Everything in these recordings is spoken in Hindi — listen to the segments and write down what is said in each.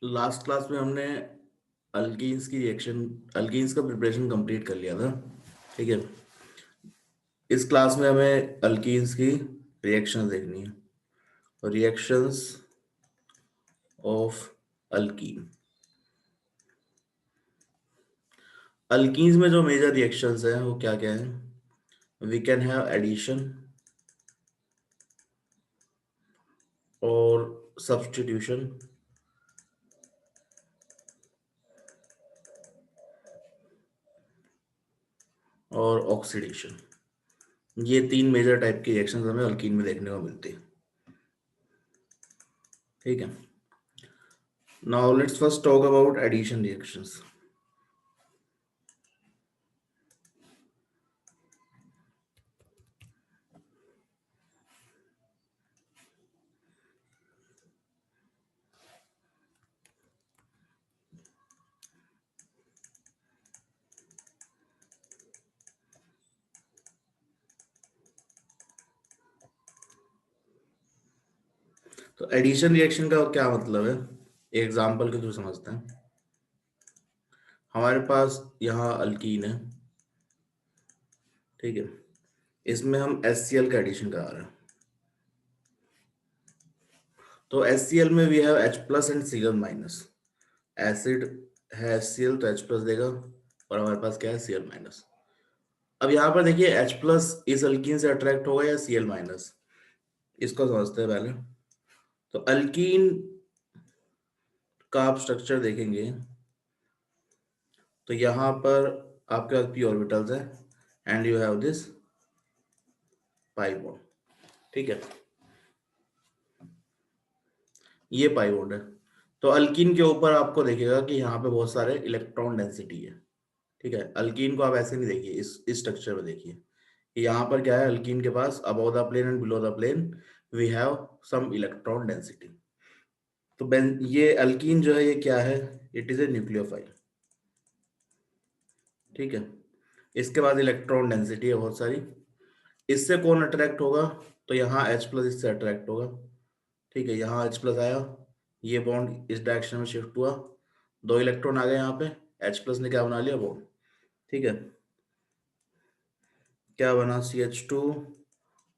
लास्ट क्लास में हमने अल्कीन्स की रिएक्शन अल्कीन्स का प्रिपरेशन कंप्लीट कर लिया था। ठीक है। इस क्लास में हमें अल्कीन्स की रिएक्शंस देखनी है और रिएक्शंस ऑफ अल्कीन। अल्कीन्स में जो मेजर रिएक्शंस हैं वो क्या क्या हैं? वी कैन हैव एडिशन और सब्स्टिट्यूशन और ऑक्सीडेशन। ये तीन मेजर टाइप की रिएक्शंस हमें अल्कीन में देखने को मिलती है। ठीक है। Now let's first talk about addition reactions. तो एडिशन रिएक्शन का क्या मतलब है, एग्जाम्पल के थ्रू समझते हैं। हमारे पास यहाँ अल्कीन है, ठीक है। इसमें हम HCl का एडिशन करा रहे हैं। तो HCl में we have H plus and Cl minus. Acid है HCl तो H प्लस देगा और हमारे पास क्या है Cl माइनस। अब यहाँ पर देखिए H प्लस इस अल्कीन से अट्रैक्ट होगा या Cl माइनस, इसको समझते हैं पहले। तो अल्कीन का आप स्ट्रक्चर देखेंगे तो यहाँ पर आपके पास p ऑर्बिटल्स है and you have this pi bond. ठीक है, ये पाई बॉन्ड है। तो अल्कीन के ऊपर आपको देखेगा कि यहाँ पे बहुत सारे इलेक्ट्रॉन डेंसिटी है। ठीक है, अल्कीन को आप ऐसे नहीं देखिए, इस स्ट्रक्चर में देखिए। यहाँ पर क्या है, अल्कीन के पास above the plane and below the plane we have some electron density. तो ये अल्कीन जो है ये क्या है, इट इज ए न्यूक्लियोफाइल। ठीक है, इसके बाद इलेक्ट्रॉन डेंसिटी है बहुत सारी। इससे कौन अट्रैक्ट होगा, तो यहाँ H प्लस इससे अट्रैक्ट होगा। ठीक है, यहाँ H प्लस आया, ये बॉन्ड इस डायरेक्शन में शिफ्ट हुआ, दो इलेक्ट्रॉन आ गए यहाँ पे, H प्लस ने क्या बना लिया, बॉन्ड। ठीक है, क्या बना, CH2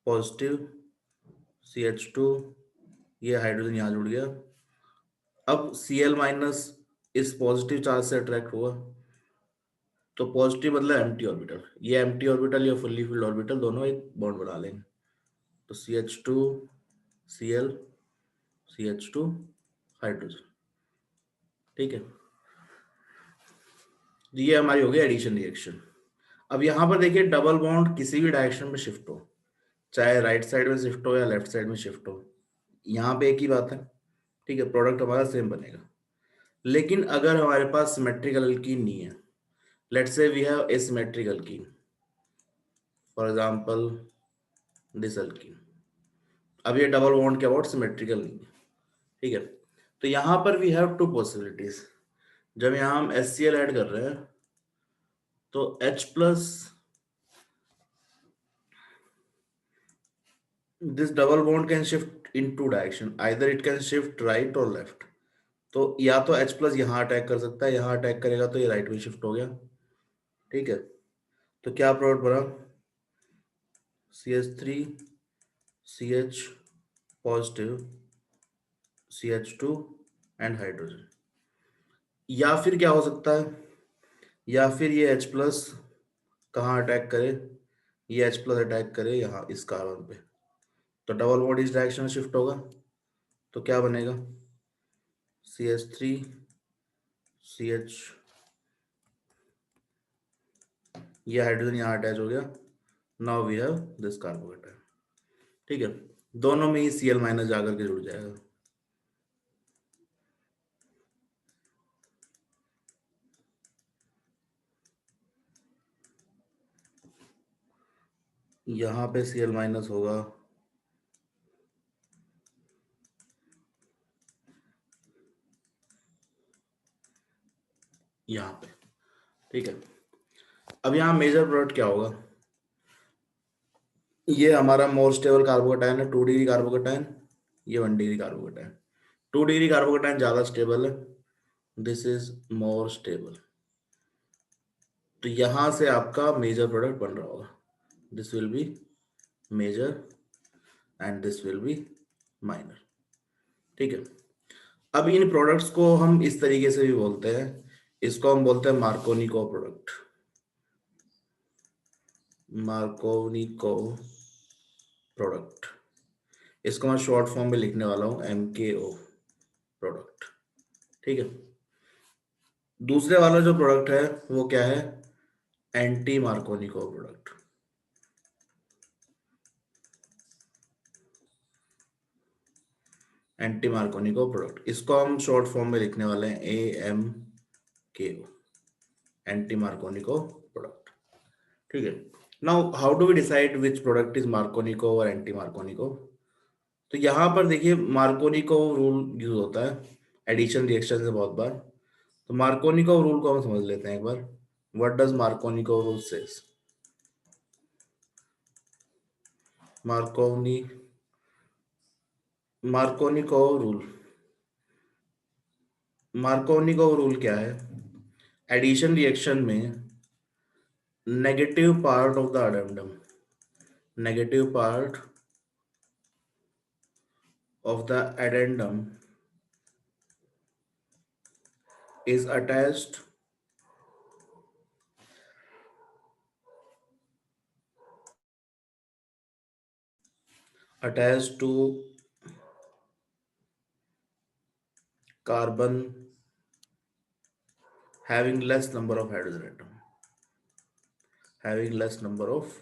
पॉजिटिव, CH2, ये हाइड्रोजन यहाँ जुड़ गया। अब Cl माइनस इस पॉजिटिव चार्ज से अट्रैक्ट हुआ, तो पॉजिटिव मतलब एम्प्टी ऑर्बिटल, ये एम्प्टी ऑर्बिटल या फुल्ली फिल्ड ऑर्बिटल दोनों एक बॉन्ड बना लेंगे। तो CH2 Cl CH2 हाइड्रोजन। ठीक है, ये हमारी हो गई एडिशन रिएक्शन। अब यहाँ पर देखिए डबल बॉन्ड किसी भी डायरेक्शन में शिफ्ट हो, चाहे राइट साइड में शिफ्ट हो या लेफ्ट साइड में शिफ्ट हो, यहाँ पे एक ही बात है। ठीक है, प्रोडक्ट हमारा सेम बनेगा। लेकिन अगर हमारे पास सिमेट्रिकल अल्कीन नहीं है, let's say we have asymmetric alkene, for example this alkene. अब ये डबल बॉन्ड के अबाउट सिमेट्रिकल नहीं है। ठीक है, तो यहाँ पर वी हैव टू पॉसिबिलिटीज। जब यहाँ हम HCl ऐड कर रहे हैं तो H plus this double bond can shift in two direction, either it can shift right or left। तो या तो H प्लस यहाँ अटैक कर सकता है, यहाँ अटैक करेगा तो ये राइट में शिफ्ट हो गया। ठीक है, तो क्या प्रोडक्ट बना, CH3 CH positive CH2 and hydrogen. या फिर क्या हो सकता है, या फिर ये H प्लस कहाँ अटैक करे, ये H प्लस अटैक करे यहाँ इस कार्बन पे, तो डबल बॉन्ड इस डायरेक्शन में शिफ्ट होगा, तो क्या बनेगा, CH3 CH, ये हाइड्रोजन यहाँ अटैच हो गया, now we have this carbocation. ठीक है, दोनों में ही Cl माइनस जाकर के जुड़ जाएगा। यहाँ पे Cl माइनस होगा, यहाँ पे। ठीक है, अब यहाँ मेजर प्रोडक्ट क्या होगा, ये हमारा मोर स्टेबल कार्बोकेटाइन है 2 डिग्री कार्बोकेटाइन, ये 1 डिग्री कार्बोकेटाइन। 2 डिग्री कार्बोकेटाइन ज्यादा स्टेबल है, दिस इज मोर स्टेबल। तो यहां से आपका मेजर प्रोडक्ट बन रहा होगा, this will be major and this will be minor. ठीक है, अब इन प्रोडक्ट्स को हम इस तरीके से भी बोलते हैं, इसको हम बोलते हैं मार्कोनी को प्रोडक्ट, मार्कोनी को प्रोडक्ट। इसको मैं शॉर्ट फॉर्म में लिखने वाला हूं MKO प्रोडक्ट। ठीक है, दूसरे वाला जो प्रोडक्ट है वो क्या है, anti Markovnikov product. Anti Markovnikov product, इसको हम शॉर्ट फॉर्म में लिखने वाले हैं AMKO, anti Markovnikov product. ठीक है, now how do we decide which product is Markovnikov और एंटी मार्कोनी को। तो यहाँ पर देखिए मार्कोनी को रूल यूज होता है एडिशन रिएक्शन से बहुत बार। तो मार्कोनी को रूल को हम समझ लेते हैं एक बार। व्हाट डज मार्कोनी को रूल सेज। मार्कोनी मार्कोनी को रूल, मार्कोनी को रूल क्या है, एडिशन रिएक्शन में negative part of the addendum, negative part of the addendum is attached to carbon having less number of hydrogen atom, having less number of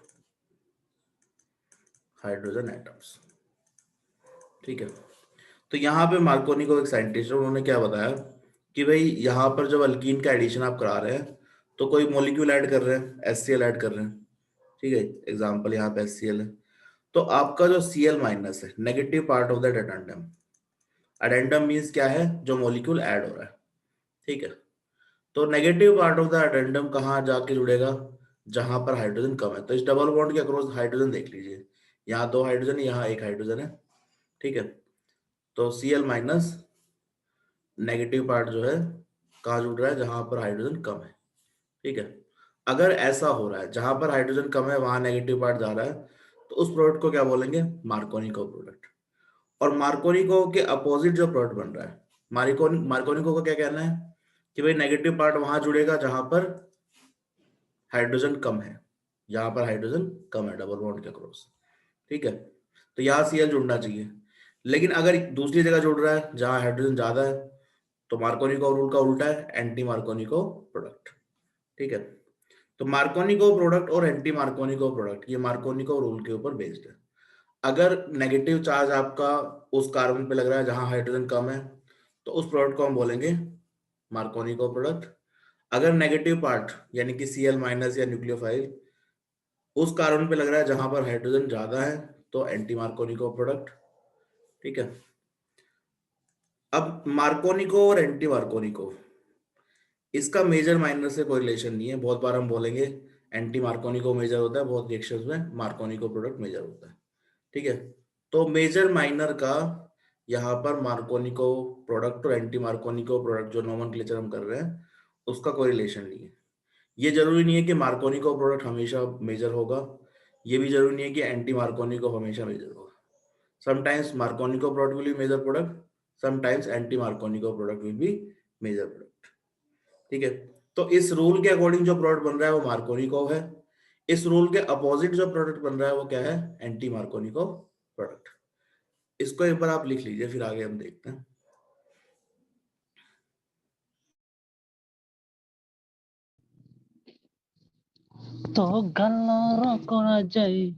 hydrogen atoms। ठीक है, तो यहाँ पे मार्कोनी को एक साइंटिस्ट है, उन्होंने क्या बताया कि भाई यहाँ पर जब अल्कीन का एडिशन आप करा रहे हैं तो कोई मॉलिक्यूल ऐड कर रहे हैं, HCl ऐड कर रहे हैं। ठीक है, एग्जांपल यहाँ पे HCl है, तो आपका जो Cl माइनस है, negative part of that addendum, addendum means क्या है, जो मॉलिक्यूल ऐड हो रहा है। ठीक है, तो negative part of the addendum कहाँ जाके जुड़ेगा, जहां पर हाइड्रोजन कम है। तो इस डबल बॉन्ड के अक्रॉस हाइड्रोजन देख लीजिए, यहाँ 2 हाइड्रोजन है, यहाँ 1 हाइड्रोजन है। ठीक है, तो Cl माइनस नेगेटिव पार्ट जो है कहाँ जुड़ रहा है, जहां पर हाइड्रोजन कम है। ठीक है, अगर ऐसा हो रहा है जहां पर हाइड्रोजन कम है वहां नेगेटिव पार्ट जा रहा है, तो उस प्रोडक्ट को क्या बोलेंगे, मार्कोनिको प्रोडक्ट। और मार्कोनिको के अपोजिट जो प्रोडक्ट बन रहा है, मार्कोनिको का क्या कहना है कि भाई नेगेटिव पार्ट वहां जुड़ेगा जहां पर हाइड्रोजन कम है, यहाँ पर हाइड्रोजन कम है डबल बॉन्ड के अक्रॉस। ठीक है, तो यहाँ Cl जुड़ना चाहिए। लेकिन अगर दूसरी जगह जुड़ रहा है जहां हाइड्रोजन ज्यादा है, तो मार्कोनिको रूल का उल्टा है, एंटी मार्कोनिको प्रोडक्ट। ठीक है, तो मार्कोनिको प्रोडक्ट और एंटी मार्कोनिको प्रोडक्ट ये मार्कोनिको रूल के ऊपर बेस्ड है। अगर नेगेटिव चार्ज आपका उस कार्बन पे लग रहा है जहां हाइड्रोजन कम है, तो उस प्रोडक्ट को हम बोलेंगे मार्कोनिको प्रोडक्ट। अगर नेगेटिव पार्ट यानी कि Cl माइनस या न्यूक्लियोफाइल उस कार्बन पे लग रहा है जहां पर हाइड्रोजन ज्यादा है, तो एंटी मार्कोनिको प्रोडक्ट। ठीक है, अब मार्कोनिको और एंटी मार्कोनिको, इसका मेजर माइनर से कोई रिलेशन नहीं है। बहुत बार हम बोलेंगे एंटी मार्कोनिको मेजर होता है, बहुत रिएक्शंस में मार्कोनिको प्रोडक्ट मेजर होता है। ठीक है, तो मेजर माइनर का यहाँ पर मार्कोनिको प्रोडक्ट और एंटी मार्कोनिको प्रोडक्ट जो नोमेनक्लेचर हम कर रहे हैं उसका कोई रिलेशन नहीं है। ये जरूरी नहीं है कि मार्कोनिको प्रोडक्ट हमेशा मेजर होगा, ये भी जरूरी नहीं है कि एंटी मार्कोनिको हमेशा मेजर होगा। Sometimes Markovnikov product will be major product, sometimes anti Markovnikov product will be major product. ठीक है, तो इस रूल के अकॉर्डिंग जो प्रोडक्ट बन रहा है वो मार्कोनिको है, इस रूल के अपोजिट जो प्रोडक्ट बन रहा है वो क्या है, एंटी मार्कोनिको प्रोडक्ट। इसको एक बार आप लिख लीजिए, फिर आगे हम देखते हैं। तो गल्ला करा जाए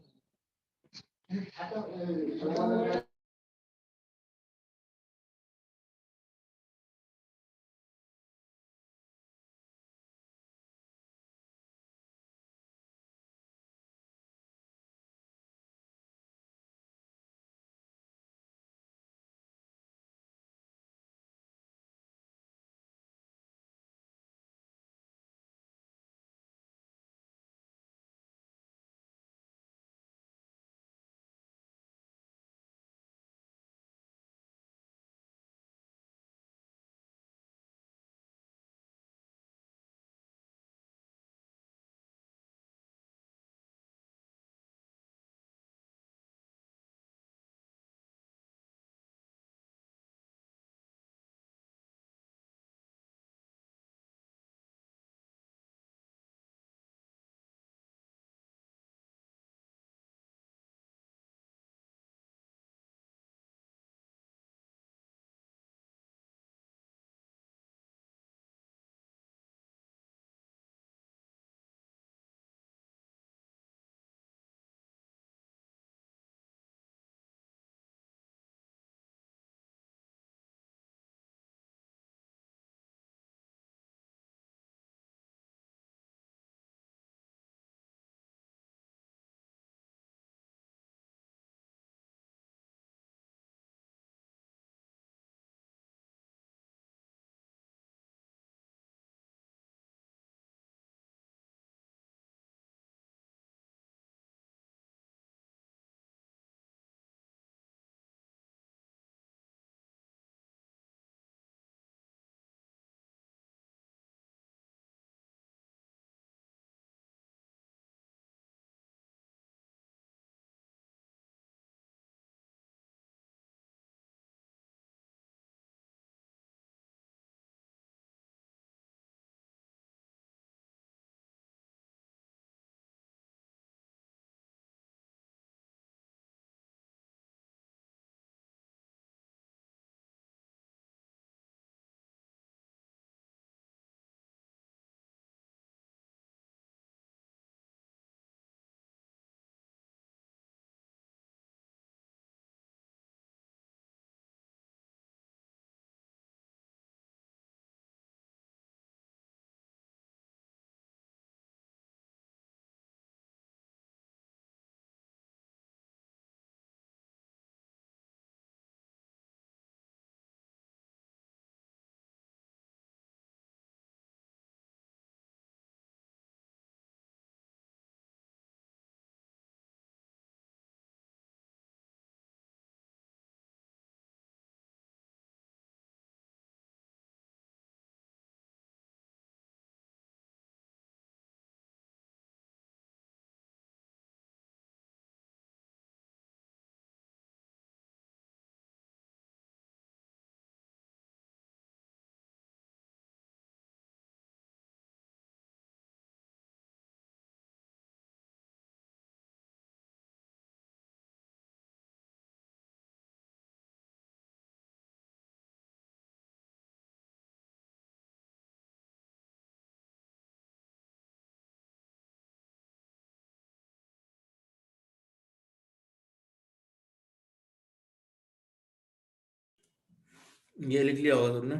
ये लिख लिया होगा तुमने।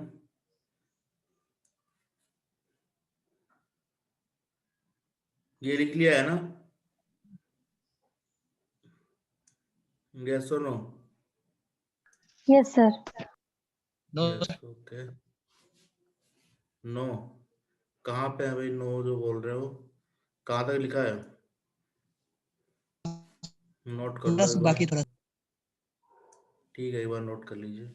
ये लिख लिया है ना? यस और no? Yes sir. No yes, okay. No? कहाँ पे है भाई नो जो बोल रहे हो? कहाँ तक लिखा है? नोट कर लो बस एक बार। बाकी थोड़ा। ठीक है, एक बार नोट कर लीजिए।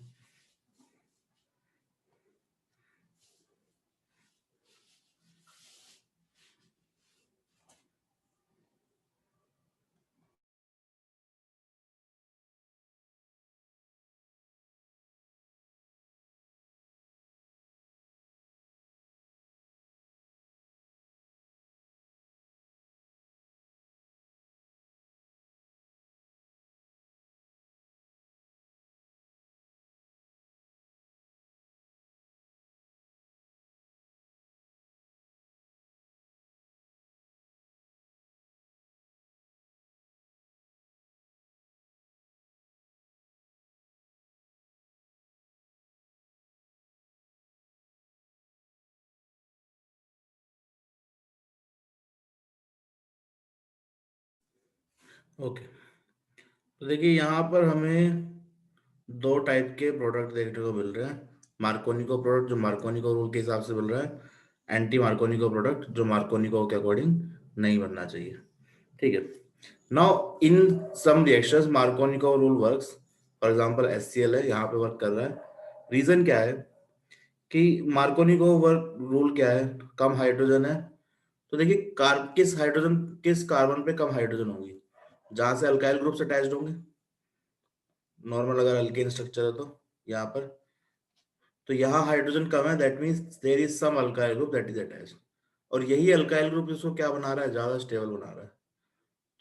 ओके, तो देखिए यहाँ पर हमें दो टाइप के प्रोडक्ट देखने को मिल रहे हैं। मार्कोनिको प्रोडक्ट जो मार्कोनिको रूल के हिसाब से मिल रहा है, एंटी मार्कोनिको प्रोडक्ट जो मार्कोनिको के अकॉर्डिंग नहीं बनना चाहिए। ठीक है, now in some reactions Markovnikov rule works. For example HCl है, यहाँ पे वर्क कर रहा है। रीजन क्या है कि मार्कोनिको वर्क रूल क्या है? कम हाइड्रोजन है, तो देखिए किस कार्बन पे कम हाइड्रोजन होगी? जहां से अल्काइल ग्रुप अटैच्ड होंगे। नॉर्मल अगर अल्केन स्ट्रक्चर है तो यहाँ पर, तो यहाँ हाइड्रोजन कम है, that means there is some alkyl group that is attached. और यही अल्काइल ग्रुप इसको क्या बना रहा है? ज्यादा स्टेबल बना रहा है।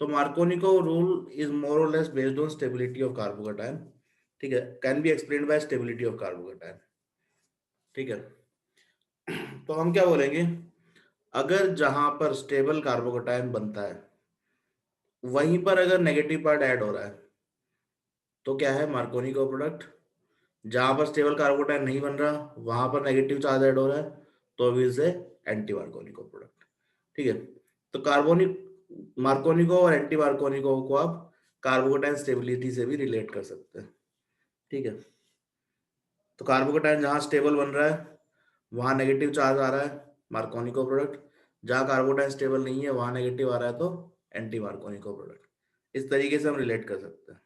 तो मार्कोनिको रूल इज मोर और less based on stability of carbocation. ठीक है, can be explained bye stability of carbocation. ठीक है, तो हम क्या बोलेंगे? अगर जहां पर स्टेबल कार्बोकेटायन बनता है वहीं पर अगर नेगेटिव पार्ट ऐड हो रहा है तो क्या है? Markovnikov product. जहां पर स्टेबल कार्बोकेटायन नहीं बन रहा वहां पर नेगेटिव चार्ज ऐड हो रहा है, तो अभी इसे एंटी मार्कोनिको प्रोडक्ट। ठीक है, तो कार्बोनिक मार्कोनिको और एंटी मार्कोनिको को आप कार्बोकेटायन स्टेबिलिटी से भी रिलेट कर सकते हैं। ठीक है, तो कार्बोकेटायन जहां स्टेबल बन रहा है वहां नेगेटिव चार्ज आ रहा है, मार्कोनिको प्रोडक्ट। जहां कार्बोकेटायन स्टेबल नहीं है वहां नेगेटिव आ रहा है, तो एंटी मार्कोनिको प्रोडक्ट। इस तरीके से हम रिलेट कर सकते हैं।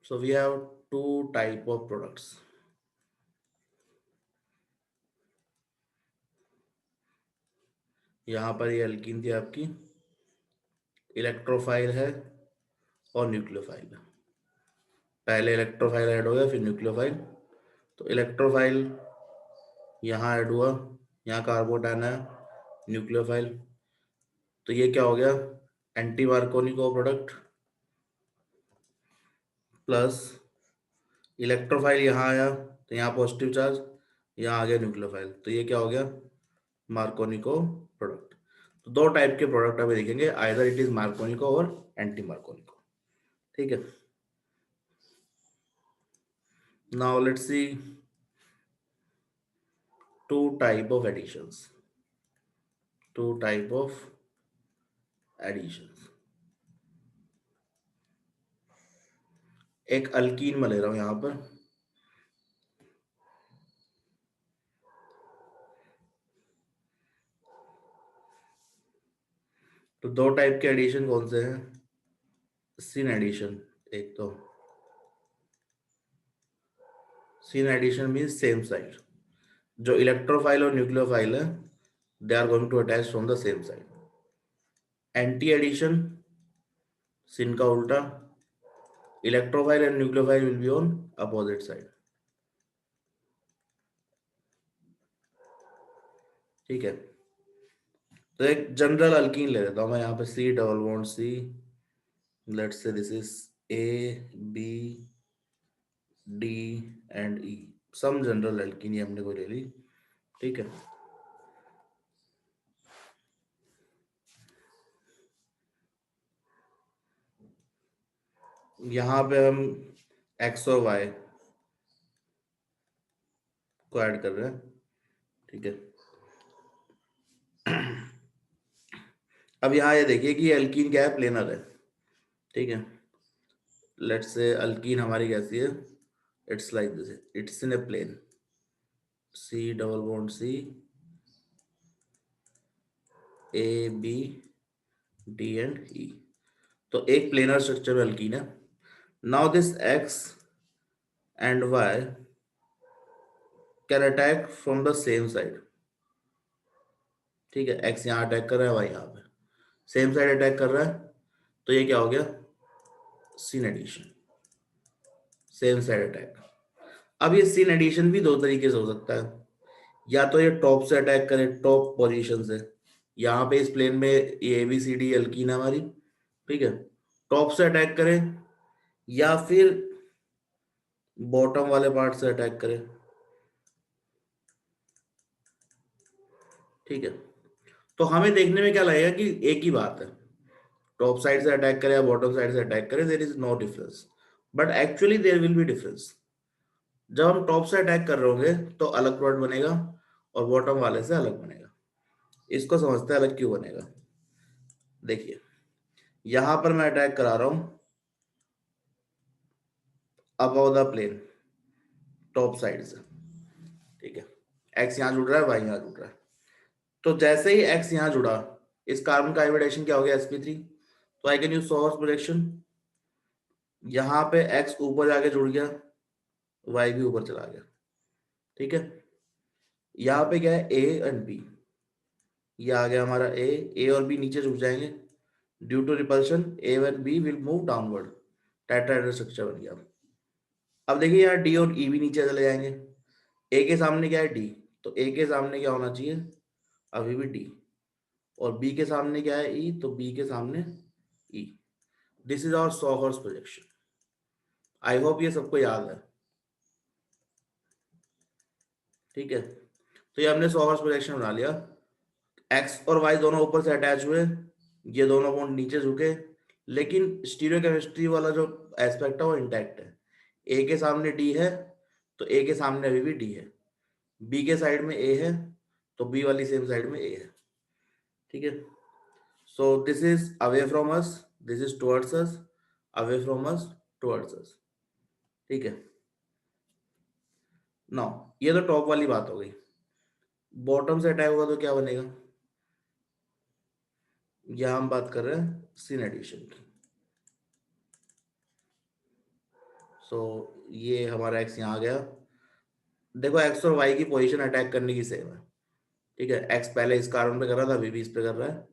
So we have two type of products. यहाँ पर ये एल्कीन थी आपकी, इलेक्ट्रोफाइल है और न्यूक्लियोफाइल है। पहले इलेक्ट्रोफाइल ऐड हो गया फिर न्यूक्लियोफाइल। तो इलेक्ट्रोफाइल यहाँ ऐड हुआ, यहाँ कार्बोटाइन है, न्यूक्लियोफाइल। तो ये क्या हो गया? Anti Markovnikov product plus electrophile यहाँ आया तो यहाँ पॉजिटिव चार्ज, यहाँ आ गया न्यूक्लियोफाइल, तो ये क्या हो गया? Markovnikov product. तो दो टाइप के प्रोडक्ट अभी देखेंगे, आइदर इट इज मार्कोनिको और एंटी मार्कोनिको। ठीक है, now let's see two type of additions. Two type of additions. एक अल्कीन में ले रहा हूं यहां पर, तो दो टाइप के एडिशन कौन से हैं? Syn addition. एक तो syn addition means same side. जो इलेक्ट्रोफाइल और न्यूक्लियोफाइल है they are going to attach from the same side. Anti addition, syn का उल्टा, electrophile and nucleophile will be on opposite side. ठीक है, तो एक जनरल अल्कीन ले लेता हूं मैं यहाँ पे, C double bond C. Let's say this is A B D and E. Some general alkene ये हमने को ले ली। ठीक है, यहाँ पे हम x और y को ऐड कर रहे हैं, ठीक है। अब यहाँ ये देखिए कि एल्कीन क्या है, प्लेनर है, ठीक है। लेट्स से अल्कीन हमारी कैसी है, it's like this, it's in a plane, C double bond C, A B D and E। तो एक प्लेनर स्ट्रक्चर अल्कीन है। Now this X and Y can attack from the same side, ठीक है। X यहाँ अटैक कर रहा है, Y यहाँ पे सेम साइड अटैक कर रहा है, तो ये क्या हो गया, syn addition, same side attack. अब ये सीन एडिशन भी दो तरीके से हो सकता है, या तो ये टॉप से अटैक करे, टॉप पोजीशन से, यहाँ पे इस प्लेन में ये ABCD एल्कीन है हमारी, ठीक है, टॉप से अटैक करे, या फिर बॉटम वाले पार्ट से अटैक करे, ठीक है। तो हमें देखने में क्या लगेगा कि एक ही बात है, टॉप साइड से अटैक करे या बॉटम साइड से अटैक करे, there is no difference, but actually there will be difference. जब हम टॉप से अटैक कर रहे होंगे तो अलग प्रोडक्ट बनेगा, और बॉटम वाले से अलग बनेगा। इसको समझते हैं अलग क्यों बनेगा। देखिए यहां पर मैं अटैक करा रहा हूं above the plane, top side से, ठीक है। एक्स यहां जुड़ रहा है, वाई यहां जुड़ रहा है, तो जैसे ही एक्स यहां जुड़ा, इस कार्बन का हाइब्रिडेशन क्या हो गया, sp3। तो I can use sawhorse projection, यहाँ पे एक्स ऊपर जाके जुड़ गया, वाई भी ऊपर चला गया, ठीक है। यहाँ पे क्या है, ए एंड बी, ये आ गया हमारा ए और बी नीचे झुक जाएंगे, due to repulsion A and B will move downward, tetrahedral structure बन गया। अब देखिए यहाँ डी और ई भी नीचे चले जाएंगे, ए के सामने क्या है, डी, तो ए के सामने क्या होना चाहिए, अभी भी डी, और बी के सामने क्या है, ई, तो बी के सामने E. This is our sawhorse projection. I hope ये सबको याद है, ठीक है। तो ये हमने सोहर्स प्रोजेक्शन बना लिया, एक्स और वाई दोनों ऊपर से अटैच हुए, ये दोनों बॉन्ड नीचे झुके, लेकिन स्टीरियोकेमिस्ट्री वाला जो एस्पेक्ट है वो इंटैक्ट है। ए के सामने डी है, तो ए के सामने अभी भी डी है, बी के साइड में ए है, तो बी वाली सेम साइड में ए है, ठीक है। So this is away from us, this is towards us, away from us, towards अस, ठीक है। नो, ये तो टॉप वाली बात हो गई। बॉटम से अटैक होगा तो क्या बनेगा, यहां हम बात कर रहे हैं सीन एडिशन की। सो ये हमारा एक्स यहाँ आ गया, देखो एक्स और वाई की पोजीशन अटैक करने की सेम है, ठीक है। एक्स पहले इस कार्बन पे कर रहा था, अभी भी इस पे कर रहा है।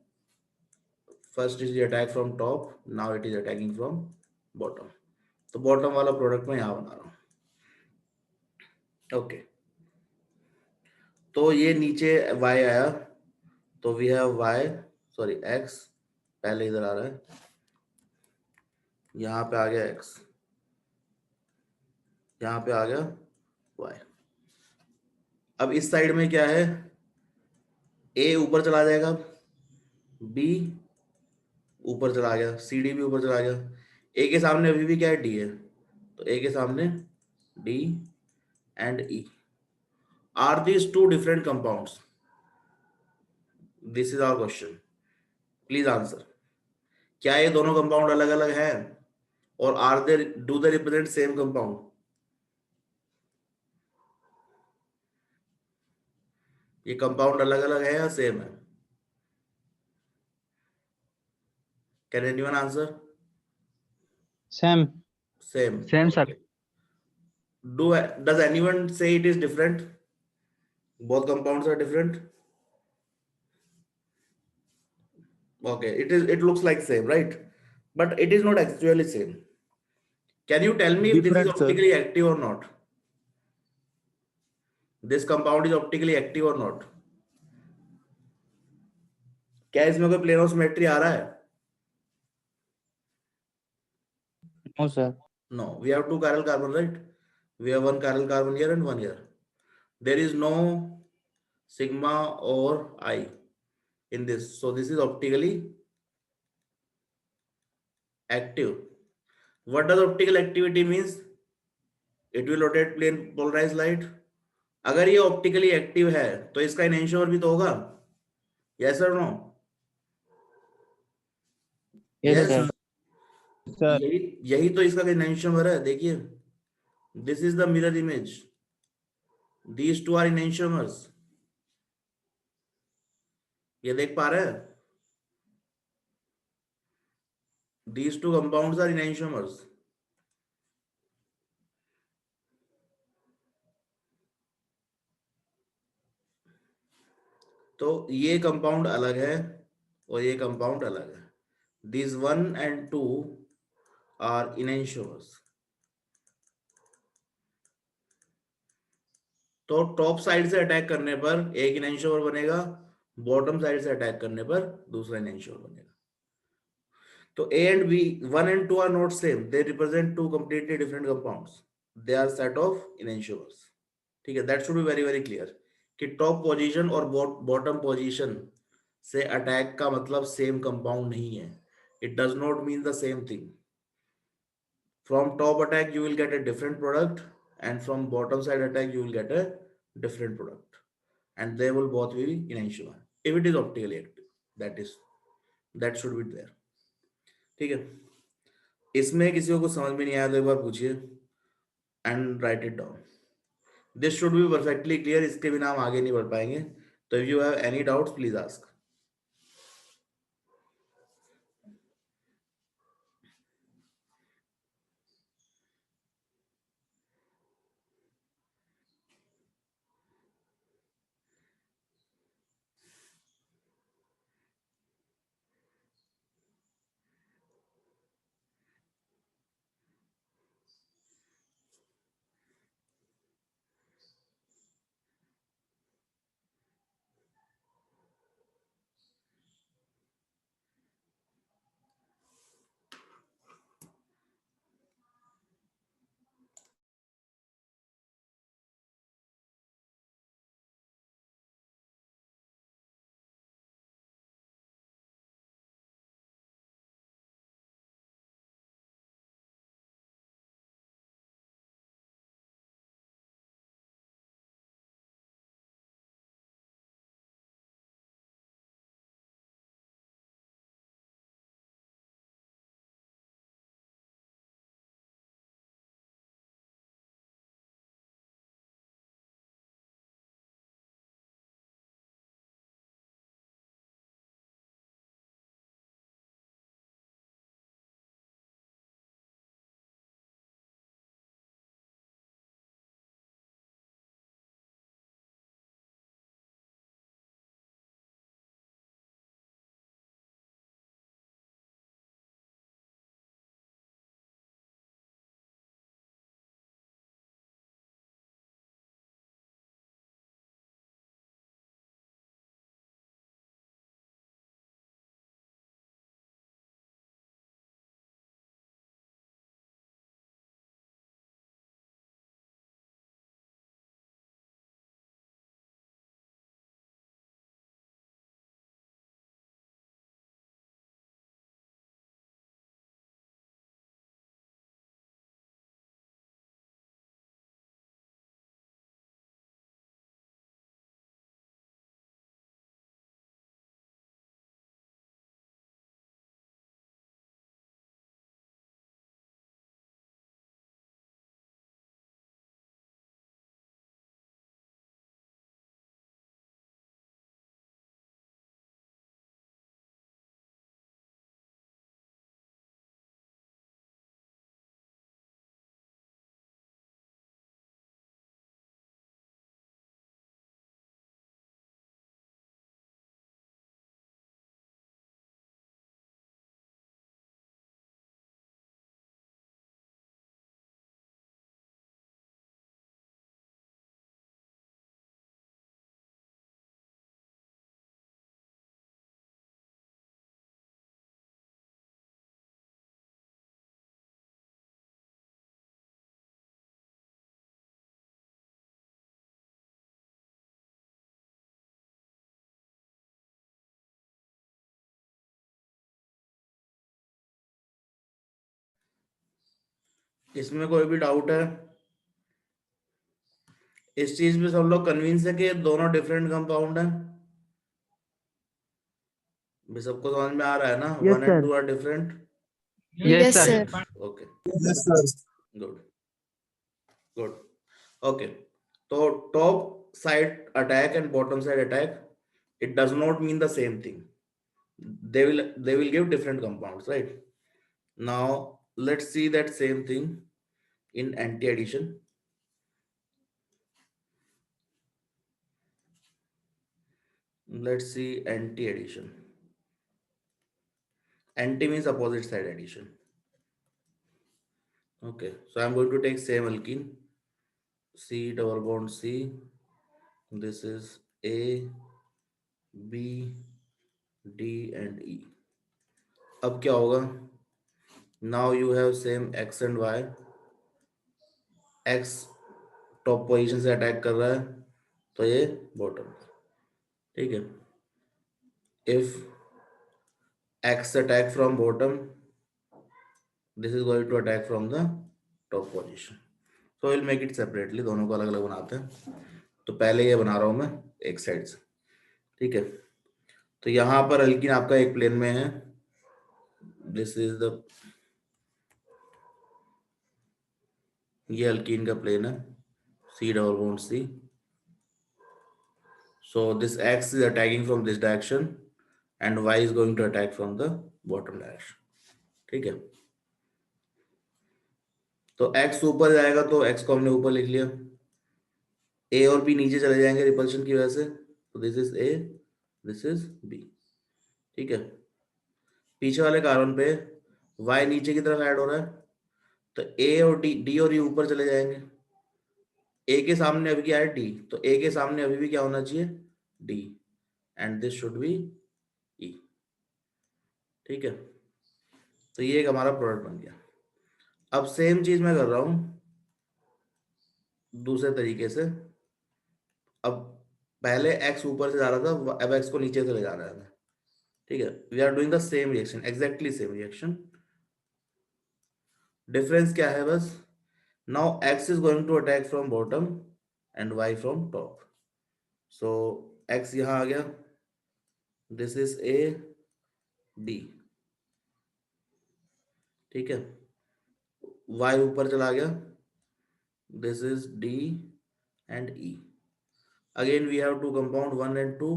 First is attack from top, now it is attacking from bottom, तो बॉटम वाला प्रोडक्ट मैं यहाँ बना रहा हूँ, ओके। तो ये नीचे y आया, तो we have y, sorry x, पहले इधर आ रहा है, यहाँ पे आ गया x, यहाँ पे आ गया y। अब इस साइड में क्या है, a ऊपर चला जाएगा, b ऊपर चला गया, cd भी ऊपर चला गया, a के सामने अभी भी क्या है, d है, तो a के सामने d and e। Are these two different compounds, this is our question, please answer. क्या ये दोनों कंपाउंड अलग अलग हैं, और are they, do they represent same compound. ये कंपाउंड अलग अलग है या सेम है, can anyone answer. Same. Same, same sir. Okay. Do, does anyone say it is different, both compounds are different, okay, it looks like same, right, but it is not actually same. Can you tell me if this is Different, sir. optically active or not, this compound is optically active or not, क्या इसमें कोई प्लेन ऑफ सिमेट्री आ रहा है, no sir. no, we have two chiral carbon, right, we have one chiral carbon here and one here, there is no sigma or I in this, so this is optically active. What does optical activity means? It will rotate plane polarized light. अगर ये ऑप्टिकली एक्टिव है तो इसका इनेंशियोमर भी तो होगा. यस और no? Yes, yes. sir. Sir. यही यही तो इसका इनेंशियोमर है. देखिए, this is the mirror image. These two are enantiomers. ये देख पा रहे हैं? These two compounds are enantiomers. तो ये कंपाउंड अलग है और ये कंपाउंड अलग है. These 1 and 2 are enantiomers. तो टॉप साइड से अटैक करने पर एक इनेंशियोमर बनेगा, बॉटम साइड से अटैक करने पर दूसरा इनेंशियोमर बनेगा. तो A and B, 1 and 2 are not same. They represent two completely different compounds. They are set of enantiomers. ठीक है, that should be very very clear कि टॉप पोजीशन और बॉटम पोजीशन से अटैक का मतलब सेम कंपाउंड नहीं है. It does not mean the same thing. From top attack you will get a different product, and from bottom side attack you will get a different product, and they will both be enantiomer if it is optically active. That should be there. ठीक है. इसमें किसी को कुछ समझ में नहीं आया तो एक बार पूछिए and right it down. This should be perfectly clear. इसके बिना हम आगे नहीं बढ़ पाएंगे. तो if you have any doubts please ask. इसमें कोई भी डाउट है? इस चीज में सब लोग कन्विंस है कि दोनों डिफरेंट कंपाउंड हैं? भी सबको समझ में आ रहा है ना? Yes, 1 and sir. 2 are different. Yes, Yes, sir. sir. Okay, Yes, sir. Good good. Okay, तो top side attack and bottom side attack, it does not mean the same thing. They will give different compounds, right? Now let's see that same thing in anti-addition. Let's see anti-addition. Anti means opposite side addition. Okay, so I'm going to take same alkene, C double bond C. This is A, B, D and E. अब क्या होगा? Now you have same X and Y. X top position से अटैक कर रहा है, तो ये बॉटम. ठीक है. If X attack from bottom, this is going to attack from the top position. So we'll make it separately. दोनों को अलग अलग बनाते हैं. तो पहले ये बना रहा हूं मैं एक साइड से. ठीक है. तो यहां पर अल्कीन आपका एक प्लेन में है. दिस इज द, ये अल्कीन का प्लेन है, C double bond C. So this X is attacking from this direction and Y is going to attack from the bottom direction. ठीक है. तो X ऊपर जाएगा तो X को हमने ऊपर लिख लिया, A और B नीचे चले जाएंगे रिपल्शन की वजह से, तो this is A, this is B. ठीक है. पीछे वाले कार्बन पे Y नीचे की तरफ ऐड हो रहा है, तो A और D और E ऊपर चले जाएंगे. A के सामने अभी क्या है? D, तो A के सामने अभी भी क्या होना चाहिए? D, and this should be E. ठीक है. तो ये एक हमारा प्रोडक्ट बन गया. अब सेम चीज मैं कर रहा हूं दूसरे तरीके से. अब पहले X ऊपर से जा रहा था, अब X को नीचे से ले जा रहा है. ठीक है. We are doing the same reaction, exactly same reaction. Difference क्या है बस? Now X is going to attack from bottom and Y from top. So X यहां आ गया, दिस इज A, D. ठीक है. Y ऊपर चला गया, this is D and E. Again we have two compound 1 and 2.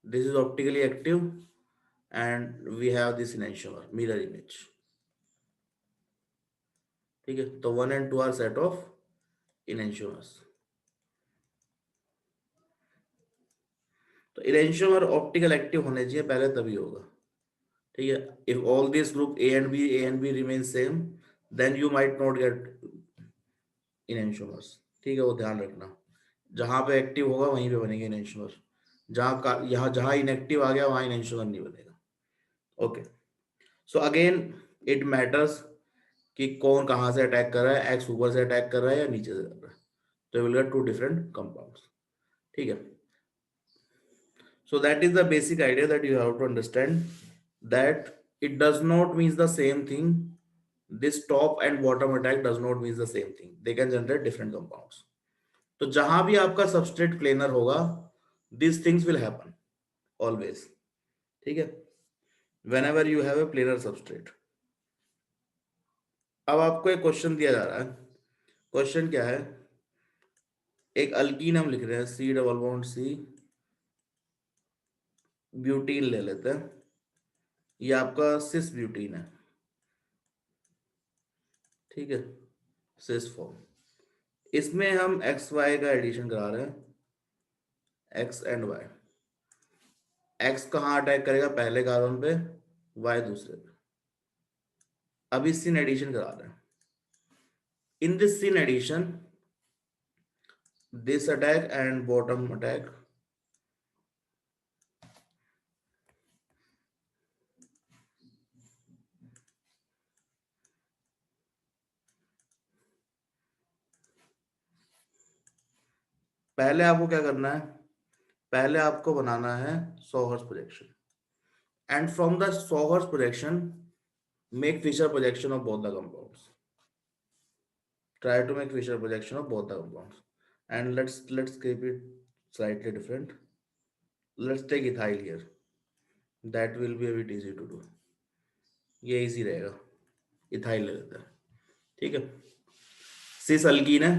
This is optically active and we have this enantiomer, mirror image. ठीक है. तो 1 and 2 are set of enantiomers. तो enantiomer optical active होने चाहिए पहले, तभी होगा. ठीक है. If all this group A and B remain same, then you might not get enantiomers. ठीक है, वो ध्यान रखना. जहां पे एक्टिव होगा वहीं पे बनेंगे enantiomer. जहां इनएक्टिव आ गया वहां enantiomer नहीं बनेगा. Okay. So again it matters कि कौन कहां से अटैक कर रहा है. X ऊपर से अटैक कर रहा है या नीचे से कर रहा है, तो you will get two different compounds. ठीक है. So that is the basic idea that you have to understand, that it does not means the same thing. This top and bottom attack does not means the same thing. They can generate different compounds. तो जहां भी आपका सबस्ट्रेट प्लेनर होगा, this things will happen always. ठीक है. whenever you have a planar substrate. अब आपको एक क्वेश्चन दिया जा रहा है. क्वेश्चन क्या है? एक अल्कीन हम लिख रहे हैं, C double bond C, butene ले लेते हैं. ये आपका सिस ब्यूटीन है. ठीक है, सिस फॉर्म. इसमें हम XY का एडिशन करा रहे हैं, X एंड Y. X कहाँ अटैक करेगा? पहले कार्बन पे, Y दूसरे पे. अभी सिन एडिशन करा रहे हैं. In this syn addition, this attack and bottom attack, पहले आपको क्या करना है? पहले आपको बनाना है Sauer's projection, and from the Sauer's projection make Fisher projection of both the compounds. try to make Fisher projection of both the compounds. And let's keep it slightly different. Let's take ethyl here. That will be a bit easy to do. ये इजी रहेगा, इथाइल ले लेते हैं, ठीक है। सिस अल्कीन है,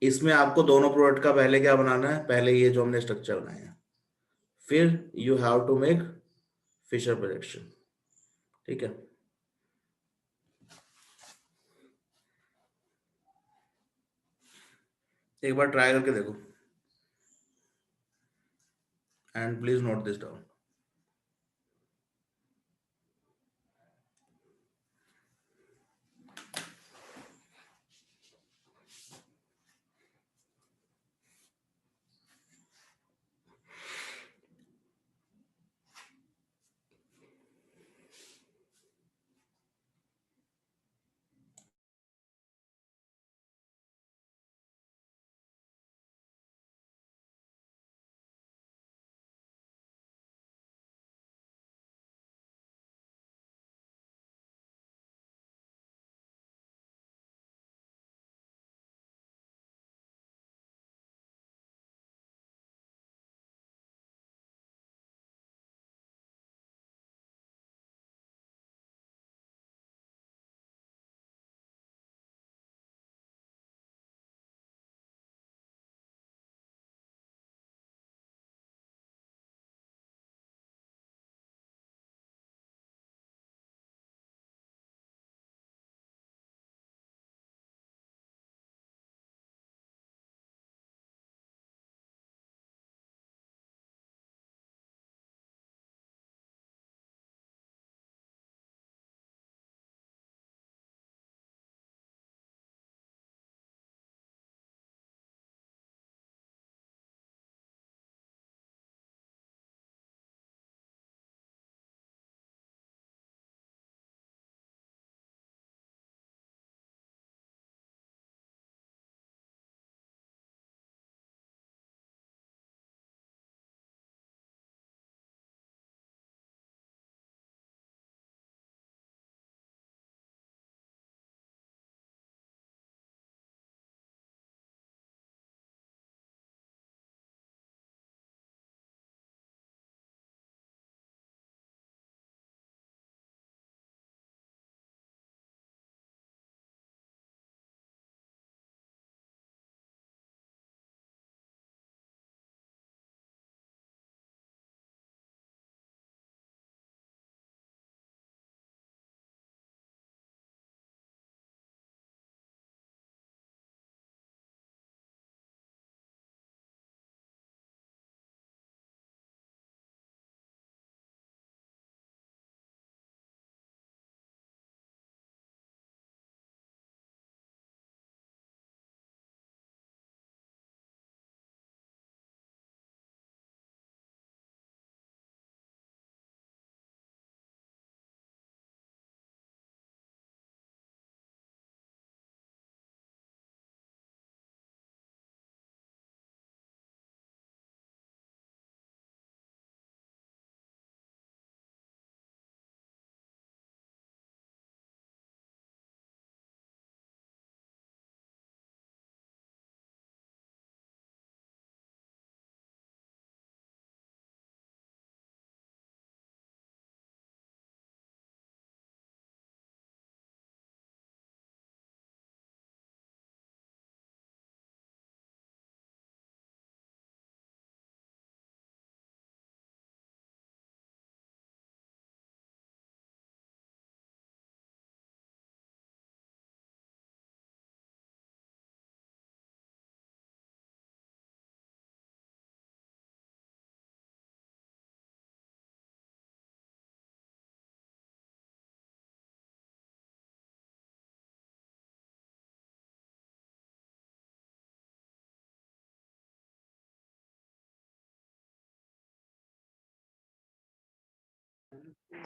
इसमें आपको दोनों प्रोडक्ट का पहले क्या बनाना है, पहले ये जो हमने स्ट्रक्चर बनाया है, फिर you have to make Fischer projection, ठीक है। एक बार ट्राई करके देखो and please note this down.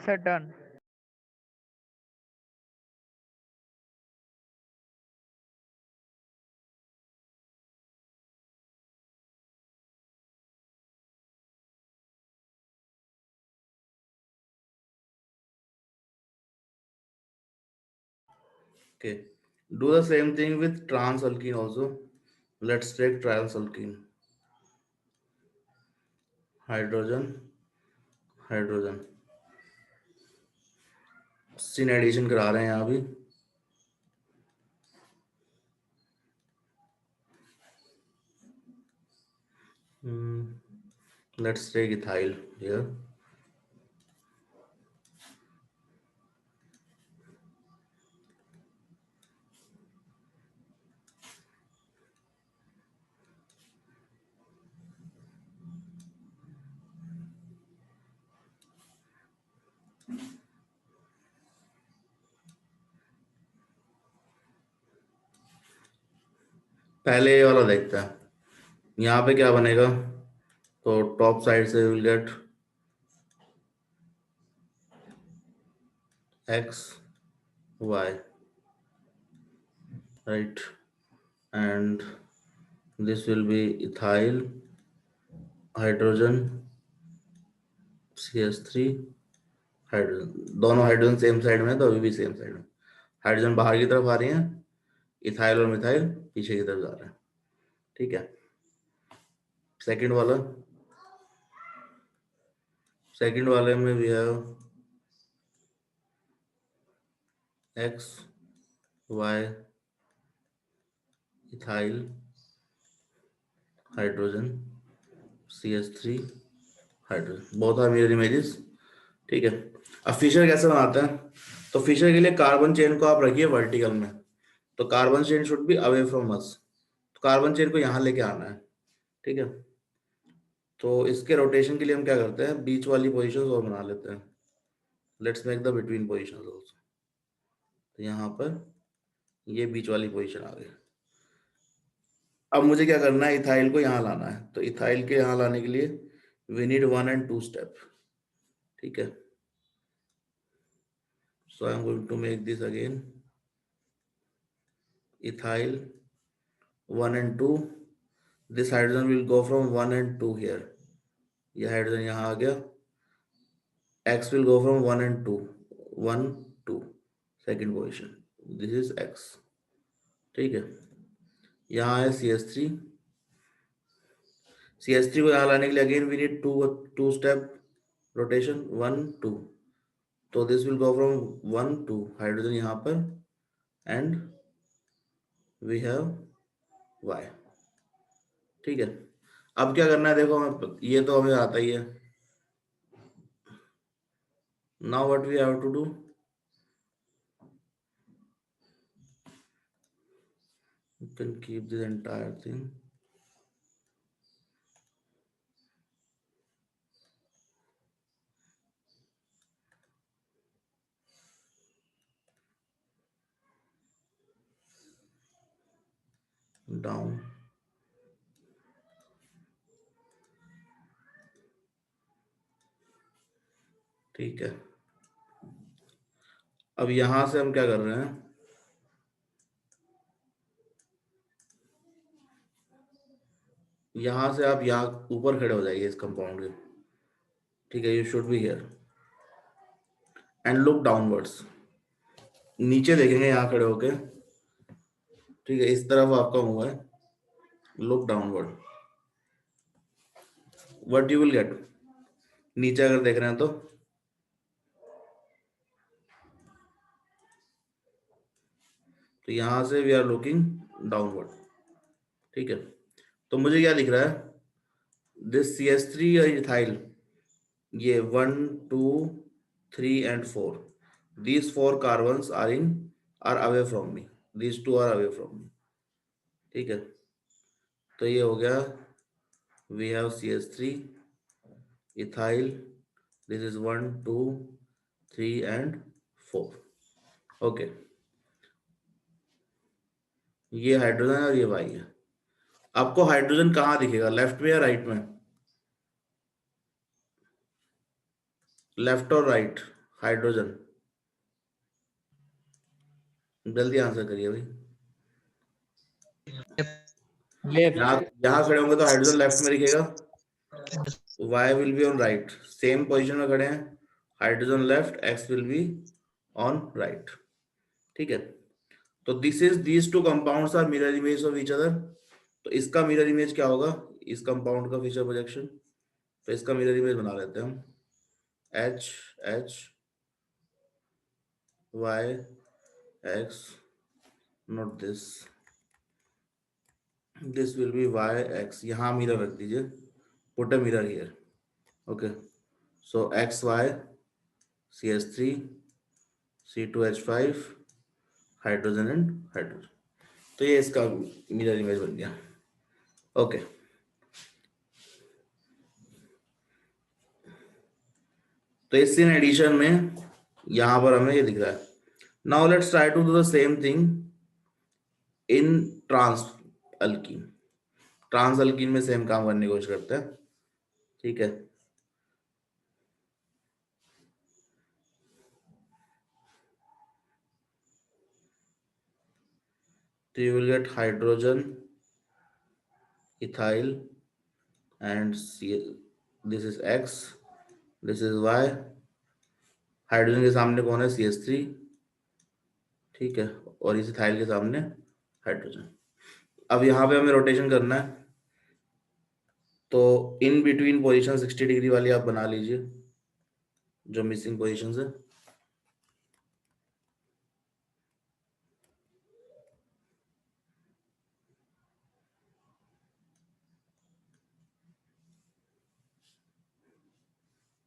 Sir, done. Okay, do the same thing with trans alkene also. Let's take trans alkene. Hydrogen, hydrogen, syn addition करा रहे हैं यहाँ भी. Let's take ethyl here. पहले ये वाला देखते हैं. यहाँ पे क्या बनेगा, तो टॉप साइड से will get x y, right, and this will be ethyl, hydrogen, CH3, hydrogen. दोनों हाइड्रोजन सेम साइड में, तो अभी भी सेम साइड में. हाइड्रोजन बाहर की तरफ आ रही हैं, इथाइल और मिथाइल पीछे की तरफ जा रहे हैं. ठीक है. सेकंड वाले में भी है x y, ethyl, hydrogen, CH3, hydrogen. Both are mirror images. ठीक है. अब फिशर कैसे बनाते हैं, तो फिशर के लिए कार्बन चेन को आप रखिए वर्टिकल में, तो carbon chain should be away from us. तो कार्बन चेन को यहां लेके आना है. ठीक है. तो इसके रोटेशन के लिए हम क्या करते हैं, बीच वाली पोजीशंस और बना लेते हैं. Let's make the between positions also. तो यहाँ पर ये बीच वाली पोजीशन आ गई. अब मुझे क्या करना है, इथाइल को यहाँ लाना है. तो इथाइल के यहाँ लाने के लिए वी नीड 1 and 2 स्टेप. ठीक है. So I am going to make this again ethyl 1 and 2. This hydrogen will go from 1 and 2 here. ये हाइड्रोजन यहाँ आ गया. X will go from 1 and 2. 1 2 second position. This is X. ठीक है. यहाँ है CH3. CH3 को यहाँ लाने के लिए again we need two step rotation 1 2. तो this will go from 1 2 hydrogen यहाँ पर and we have Y. ठीक है. अब क्या करना है, देखो हमें ये तो हमें आता ही है. Now what we have to do, you can keep this entire thing. Down. ठीक है. अब यहां से हम क्या कर रहे हैं, यहां से आप यहाँ ऊपर खड़े हो जाइए इस कंपाउंड के. ठीक है. You should be here and look downwards. नीचे देखेंगे यहाँ खड़े होके. ठीक है. इस तरफ आपका मुंह है. Look downward. What you will gate, नीचे अगर देख रहे हैं तो यहां से वी आर लुकिंग डाउनवर्ड. ठीक है. तो मुझे क्या दिख रहा है, दिस CH3 या इथाइल, ये 1 2 3 and 4, these 4 carbons are away from me, these 2 are away from me. ठीक है. तो ये हो गया, we have CH3, ethyl, this is 1 2 3 and 4. Okay. ये हाइड्रोजन है और ये वाई है. आपको हाइड्रोजन कहाँ दिखेगा, लेफ्ट में या राइट में, लेफ्ट और राइट हाइड्रोजन, जल्दी आंसर करिए भाई. लेफ्ट. यहाँ खड़े होंगे तो हाइड्रोजन लेफ्ट में दिखेगा, y will be on right. Same position में खड़े हैं, hydrogen left, x will be on right. ठीक है. तो these two compounds are mirror image of each other. तो इसका मिरर इमेज क्या होगा, इस कंपाउंड का फीचर प्रोजेक्शन, तो इसका मिरर इमेज बना लेते हैं हम, H H Y X, not this, this will be Y X, यहाँ मिरर रख दीजिए, put a mirror here, okay, so X Y CH3 C2H5 hydrogen and hydrogen, तो ये इसका मिरर इमेज बन गया, ओके। तो इस सीन एडिशन में यहां पर हमें ये दिख रहा है। Now let's try to do the same thing in trans alkene. Trans alkene में सेम काम करने की कोशिश करते हैं, ठीक है। तो you will get hydrogen, ethyl and this is X, this is Y, hydrogen के सामने कौन है, CH3, ठीक है, और इस इथाइल के सामने हाइड्रोजन। अब यहाँ पे हमें रोटेशन करना है, तो इन बिटवीन पोजीशन 60 डिग्री वाली आप बना लीजिए, जो मिसिंग पोजीशन है।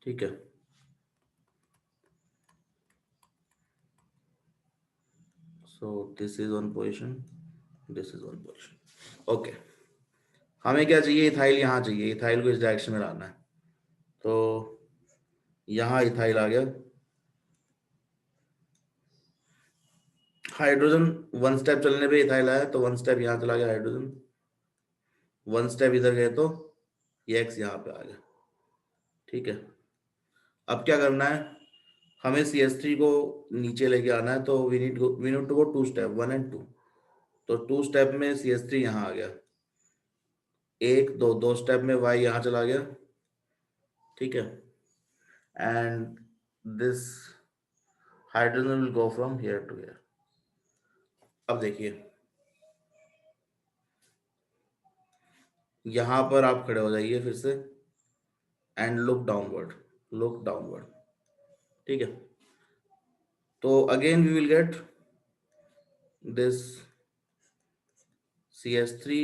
ठीक है, so this is one position, this is one position, okay. हमें क्या चाहिए, इथाइल यहाँ चाहिए, इथाइल को इस डायरेक्शन में लाना है, तो यहाँ इथाइल आ गया, हाइड्रोजन वन स्टेप चलने पे इथाइल आया, तो वन स्टेप यहाँ चला गया हाइड्रोजन, वन स्टेप इधर गए तो ये एक्स यहाँ पे आ गया, ठीक है। अब क्या करना है, हमें CH3 को नीचे लेके आना है, तो we need to go 2 step 1 and 2, तो 2 स्टेप में CH3 यहाँ आ गया, एक दो स्टेप में Y यहाँ चला गया, ठीक है, and this hydrogen will go from here to here. अब देखिए, यहां पर आप खड़े हो जाइए फिर से, एंड लुक डाउनवर्ड, ठीक है। तो again we will get this CH3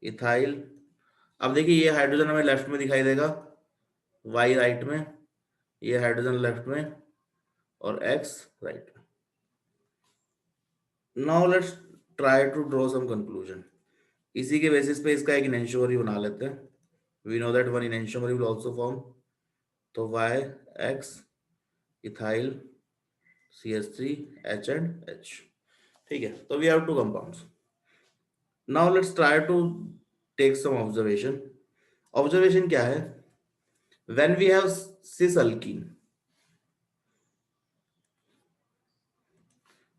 ethyl. अब देखिए, ये हाइड्रोजन हमें लेफ्ट में दिखाई देगा, Y राइट में, ये हाइड्रोजन लेफ्ट में, और X राइट में। Now let's try to draw some conclusion. इसी के बेसिस पे इसका एक इनैंशियोमर बना लेते हैं। We know that one enantiomer will also form, तो Y X ethyl CH3 H and H, ठीक है। तो we have two compounds. Now let's try to take some observation. Observation क्या है, when we have cis alkene,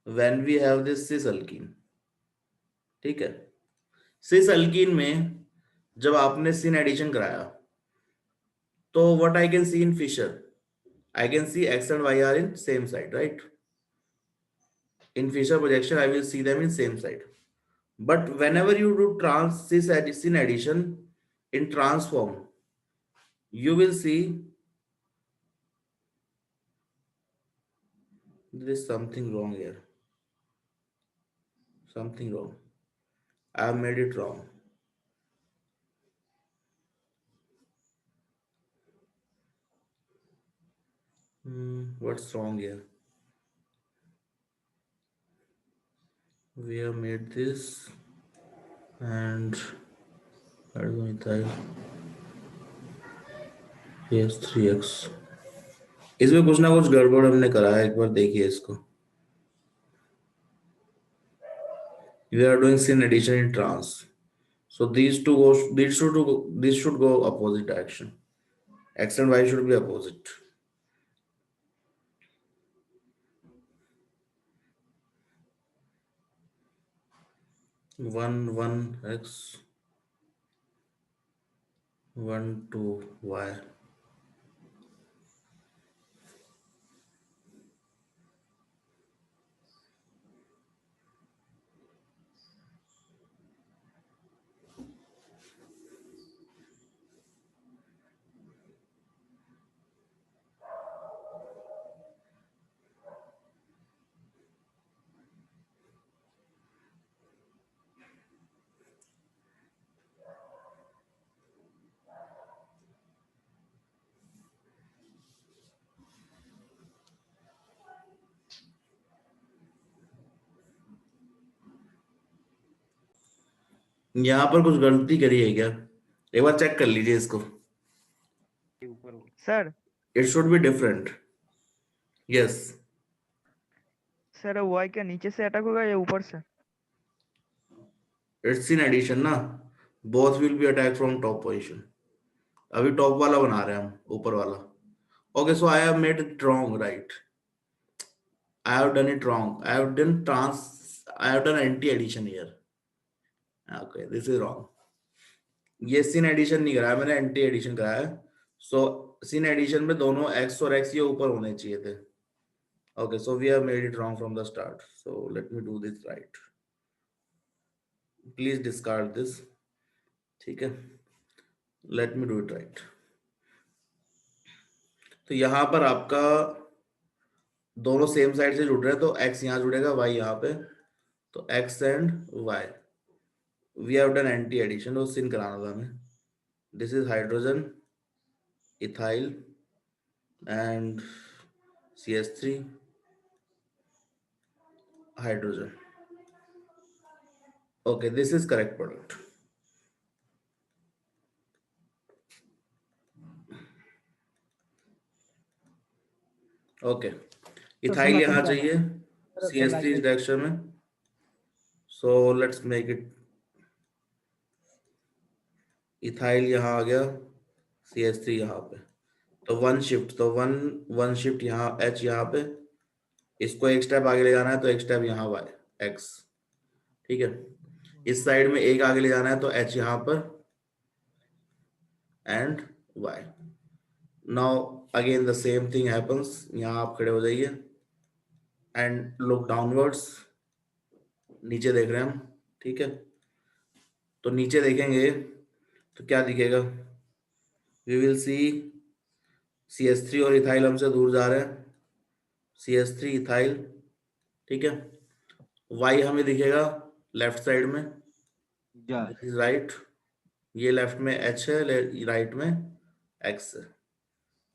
when we have this cis alkene, ठीक है, सिस अल्कीन में जब आपने सिन एडिशन कराया, तो what I can see in Fischer, I can see X and Y are in same side, right? In Fisher projection, I will see them in same side. But whenever you do cis addition in transform, you will see there is something wrong here. Something wrong. I have made it wrong. What's wrong here? We have made this and yes 3x. इसमें कुछ ना कुछ गड़बड़ हमने करा है, एक बार देखिए इसको। We are doing sin addition in trans, so these should go opposite direction. X and Y should be opposite. One X, 1 2 Y. यहाँ पर कुछ गलती करी है क्या? एक बार चेक कर लीजिए इसको. sir, It should be different. Yes. sir y क्या नीचे से अटैक होगा या ऊपर से? It's in addition ना. Both will be attacked from top position. अभी टॉप वाला बना रहे हैं हम, ऊपर वाला. Okay, so I have made it wrong, right? I have done it wrong. I have done anti-addition here. Okay, this is wrong. ये sin addition नहीं कराया मैंने, anti addition कराया. So sin addition में दोनों x और x ये ऊपर होने चाहिए थे. Okay, so we have made it wrong from the start. So let me do this right. Please discard this. ठीक है. Let me do it right. तो यहाँ पर आपका दोनों सेम साइड से जुड़ रहे हैं, तो x यहाँ जुड़ेगा, y यहाँ पे, तो x and y. We have done anti addition, वो सिन कराना था हमें. This is hydrogen, ethyl and CH3 hydrogen. Okay, this is correct product. Okay, ethyl यहाँ चाहिए CH3 इस डायरेक्शन में. So let's make it. Ethyl यहाँ आ गया, CH3 यहाँ पे, तो वन शिफ्ट, तो वन शिफ्ट यहाँ H यहाँ पे. इसको एक स्टेप आगे ले जाना है तो एक स्टेप यहाँ y x. ठीक है. इस साइड में एक आगे ले जाना है तो H यहाँ पर and y. Now again the same thing happens. यहाँ आप खड़े हो जाइए एंड लुक डाउनवर्ड्स. नीचे देख रहे हैं हम. ठीक है. तो नीचे देखेंगे तो क्या दिखेगा? वी विल सी CH3 और इथाइल हमसे दूर जा रहे हैं. CH3 ethyl. ठीक है. y हमें दिखेगा लेफ्ट साइड में, राइट. ये लेफ्ट में H है, राइट में X है.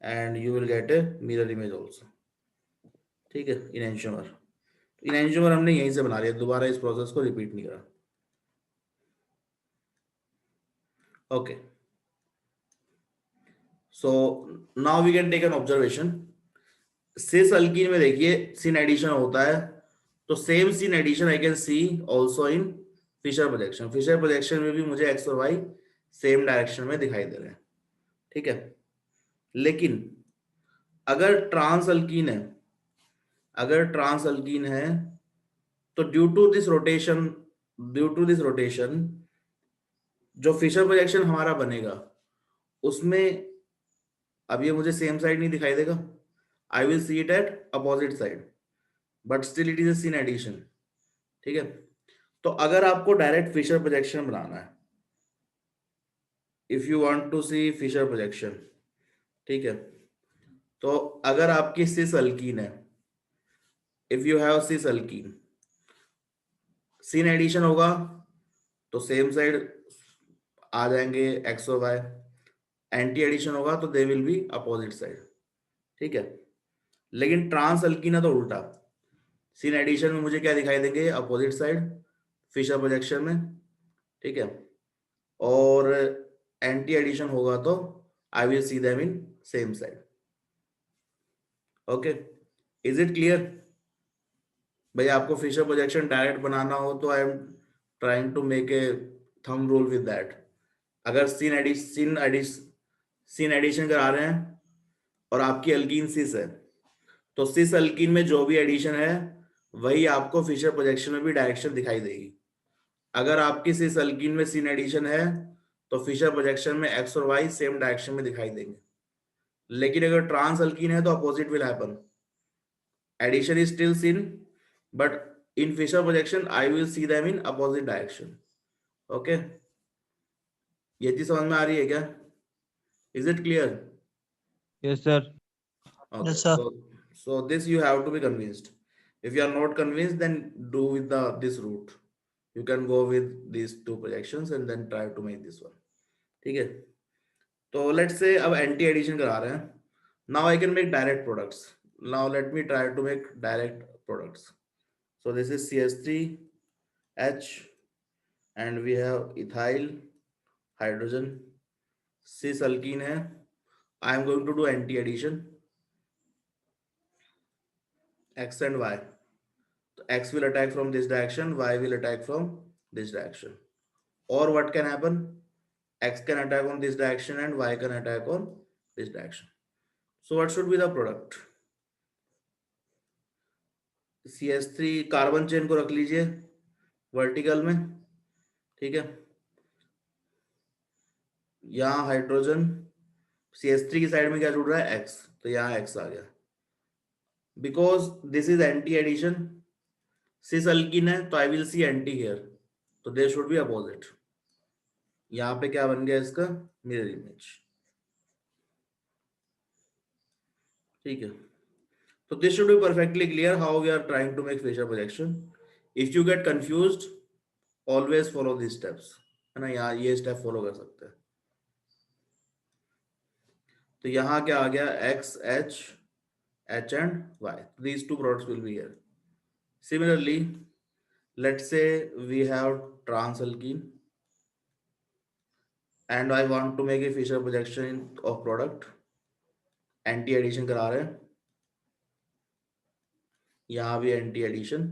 And you will gate a mirror image also. ठीक है. इनएंशियोमर, इनएंशियोमर हमने यहीं से बना लिया, दोबारा इस प्रोसेस को रिपीट नहीं करा. Okay, so now we can take an observation. Cis alkene में देखिए सिन एडिशन होता है, तो same syn addition I can see also in Fischer projection. Fischer projection में भी मुझे x और y सेम डायरेक्शन में दिखाई दे रहे हैं. ठीक है. लेकिन अगर ट्रांस अल्कीन है, तो ड्यू टू दिस रोटेशन जो फिशर प्रोजेक्शन हमारा बनेगा उसमें अब ये मुझे सेम साइड नहीं दिखाई देगा. I will see it at opposite side, but still it is a syn addition. ठीक है. तो अगर आपको डायरेक्ट फिशर प्रोजेक्शन बनाना है, if you want to see Fischer projection, ठीक है, तो अगर आपकी सिस अल्कीन है, if you have cis alkene, syn addition होगा तो सेम साइड आ जाएंगे x और y. एंटी एडिशन होगा तो they will be opposite side. ठीक है. लेकिन ट्रांस अल्कीन है तो उल्टा, सिन एडिशन में मुझे क्या दिखाई देंगे? अपोजिट साइड फिशर प्रोजेक्शन में. ठीक है. और एंटी एडिशन होगा तो I will see them in same side. Okay, is it clear? भाई आपको फिशर प्रोजेक्शन डायरेक्ट बनाना हो तो I am trying to make a thumb rule with that. अगर सिन एडिशन करा रहे हैं और आपकी अल्कीन सिस है, तो सिस अल्कीन में जो भी एडिशन है वही आपको फिशर प्रोजेक्शन में भी डायरेक्शन दिखाई देगी. अगर आपकी सिस अल्कीन में सिन एडिशन है तो फिशर प्रोजेक्शन में x और y सेम डायरेक्शन में दिखाई देंगे. लेकिन अगर ट्रांस अल्कीन है तो opposite will happen. Addition is still syn, but in Fischer projection I will see them in opposite direction. Okay, ये चीज समझ में आ रही है क्या? Is it clear? Yes, sir. Okay. Yes, sir. So this you have to be convinced. If you are not convinced, then do with this route. You can go with these two projections and then try to make this one. ठीक है. तो let's say अब anti addition करा रहे हैं. Now I can make direct products. Now let me try to make direct products. So this is CH3H and we have ethyl hydrogen, cis alkene है. I am going to do anti addition, x and y. So x will attack from this direction, y will attack from this direction. Or what can happen? X can attack on this direction and y can attack on this direction. So what should be the product? CH3 carbon chain को रख लीजिए वर्टिकल में, ठीक है. यहाँ हाइड्रोजन CH3 की साइड में क्या जुड़ रहा है? X. तो यहाँ X आ गया. Because this is anti addition, cis alkene है, तो I will see anti here. तो there should be opposite. यहाँ पे क्या बन गया इसका? Mirror image. ठीक है. So this should be perfectly clear how we are trying to make phasor projection. If you get confused, always follow these steps. है ना, यहाँ ये स्टेप फॉलो कर सकते हैं. तो यहाँ क्या आ गया? X, H and Y. These two products will be here. Similarly, let's say we have transalkene and I want to make a Fisher projection of product. Anti addition करा रहे हैं, यहाँ भी एंटी एडिशन,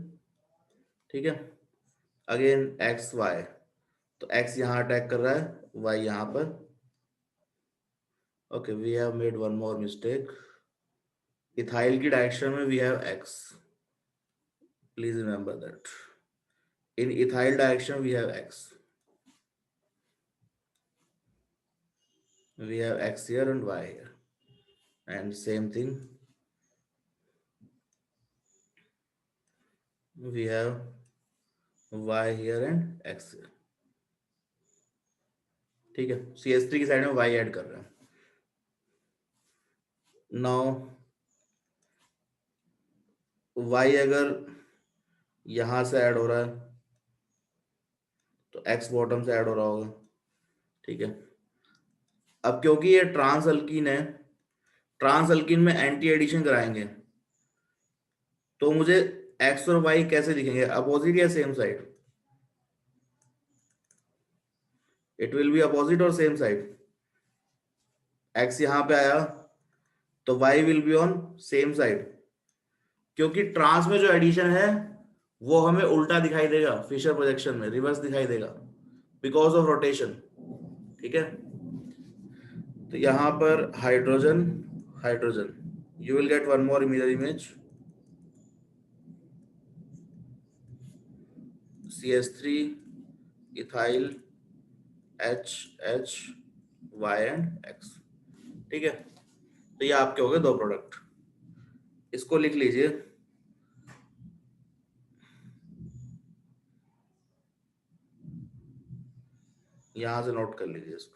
ठीक है. अगेन एक्स वाई, तो एक्स यहाँ अटैक कर रहा है, वाई यहाँ पर. Okay, we have made one more mistake. Ethyl की डायरेक्शन में we have X, please remember that. In ethyl direction we have X, we have x here and y here, and same thing we have y here and x here. ठीक है. CH3 की साइड में y ऐड कर रहे हैं. नाउ y अगर यहां से ऐड हो रहा है तो x बॉटम से ऐड हो रहा होगा, ठीक है. अब क्योंकि ये ट्रांस अल्कीन है, ट्रांस अल्कीन में एंटी एडिशन कराएंगे तो मुझे x और y कैसे दिखेंगे? अपोजिट या same side? It will be opposite और सेम साइड. x यहां पे आया तो y will be on same side, क्योंकि ट्रांस में जो एडिशन है वो हमें उल्टा दिखाई देगा, फिशर प्रोजेक्शन में रिवर्स दिखाई देगा बिकॉज ऑफ रोटेशन. ठीक है. तो यहां पर hydrogen hydrogen, you will get one more mirror image. CH3 ethyl H Y and X. ठीक है. तो ये आपके हो गए दो प्रोडक्ट. इसको लिख लीजिए, यहां से नोट कर लीजिए इसको.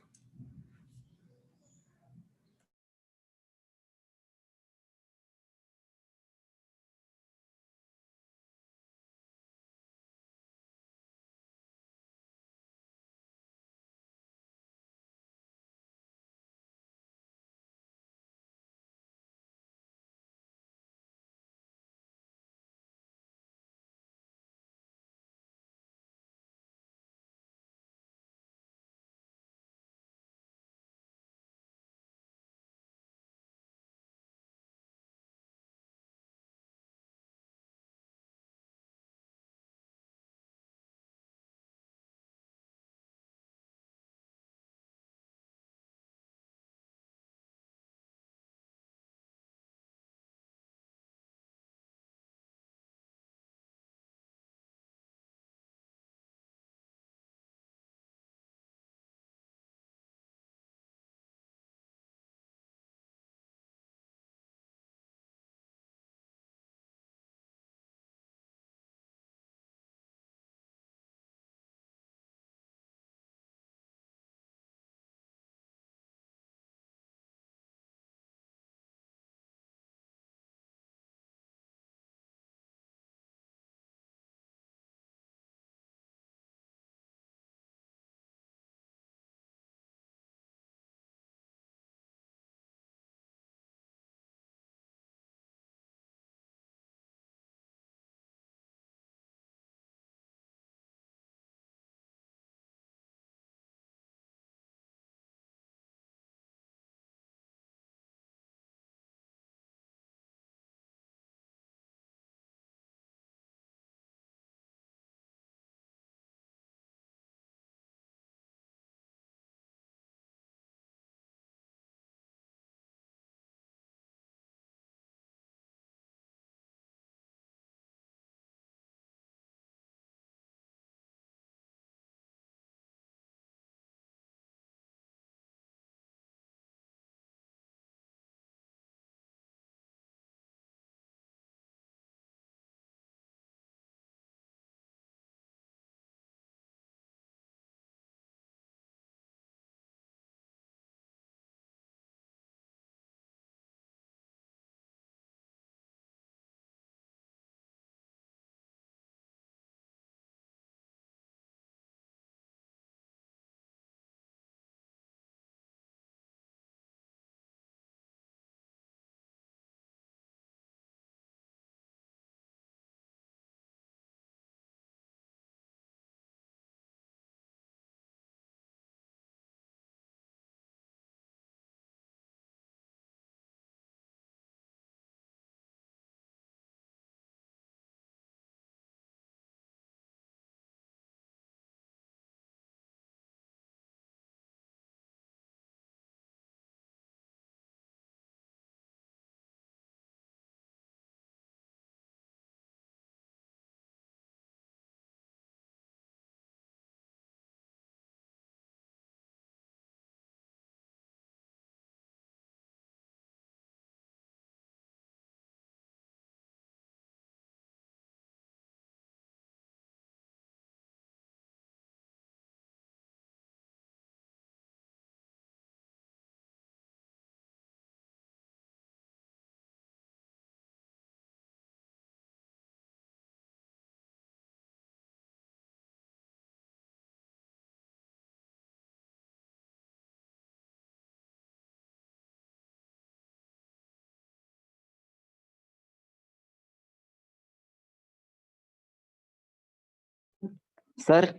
सर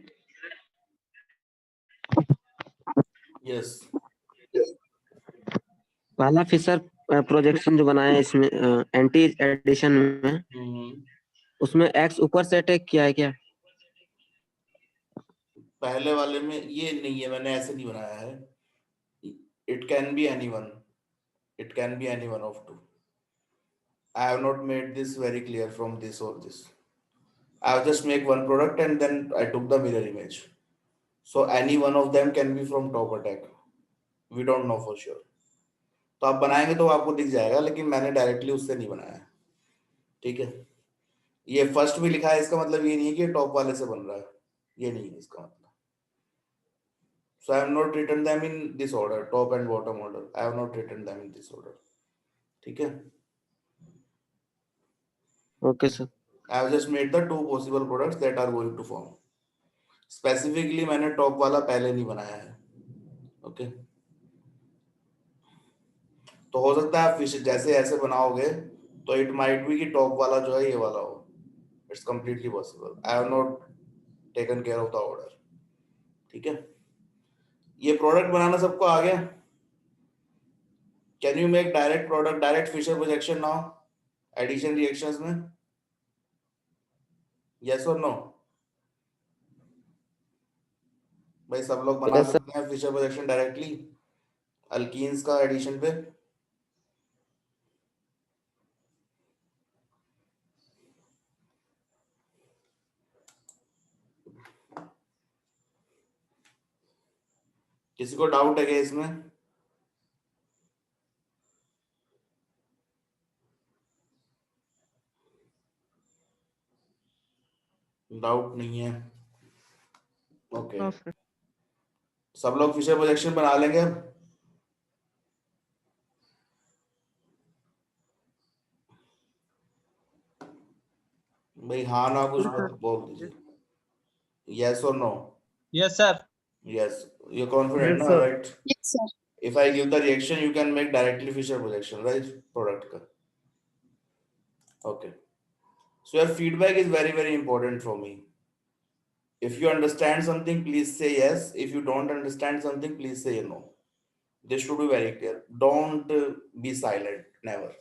यस पहला फिशर प्रोजेक्शन जो बनाया है इसमें एंटी एडिशन में, उसमें एक्स ऊपर से अटैक किया है क्या? पहले वाले में ये नहीं है, मैंने ऐसे नहीं बनाया है. It can be anyone, it can be any one of two. I have not made this very clear from this or this. I have just make one product and then I took the mirror image. So any one of them can be from top attack. We don't know for sure. तो आप बनाएंगे तो आपको दिख जाएगा, लेकिन मैंने डायरेक्टली उससे नहीं बनाया है. ठीक है, ये फर्स्ट भी लिखा है, इसका मतलब ये नहीं है कि टॉप वाले से बन रहा है, ये नहीं है इसका मतलब. So I have not written them in this order, top and bottom order. I have not written them in this order. ठीक है. Okay sir. I have just made the two possible products that are going to form. Specifically मैंने टॉप वाला पहले नहीं बनाया है. ओके, तो हो सकता है आप फिश जैसे ऐसे बनाओगे तो इट माइट बी कि टॉप वाला जो है ये वाला हो. It's completely possible. I have not taken care of the order. ठीक है, ये प्रोडक्ट बनाना सबको आ गया. Can you make direct product, direct Fischer projection now addition reactions में? यस और नो? भाई सब लोग बना Yes, sir. सकते हैं फिशर प्रोजेक्शन डायरेक्टली अल्कीन्स का एडिशन पे? किसी को डाउट है क्या इसमें? डाउट नहीं है. Okay, no sir. सब लोग फिशर प्रोजेक्शन बना लेंगे अब? भाई हाँ ना कुछ बोल दीजिए. यस और no? Yes, sir. Yes, you confident Yes, ना? sir. Right. Yes, sir. If I give the reaction, you can make directly Fisher projection, right? Product का. Okay. So your feedback is very, very important for me. If you understand something, please say yes. If you don't understand something, please say no. This should be very clear. Don't be silent. Never.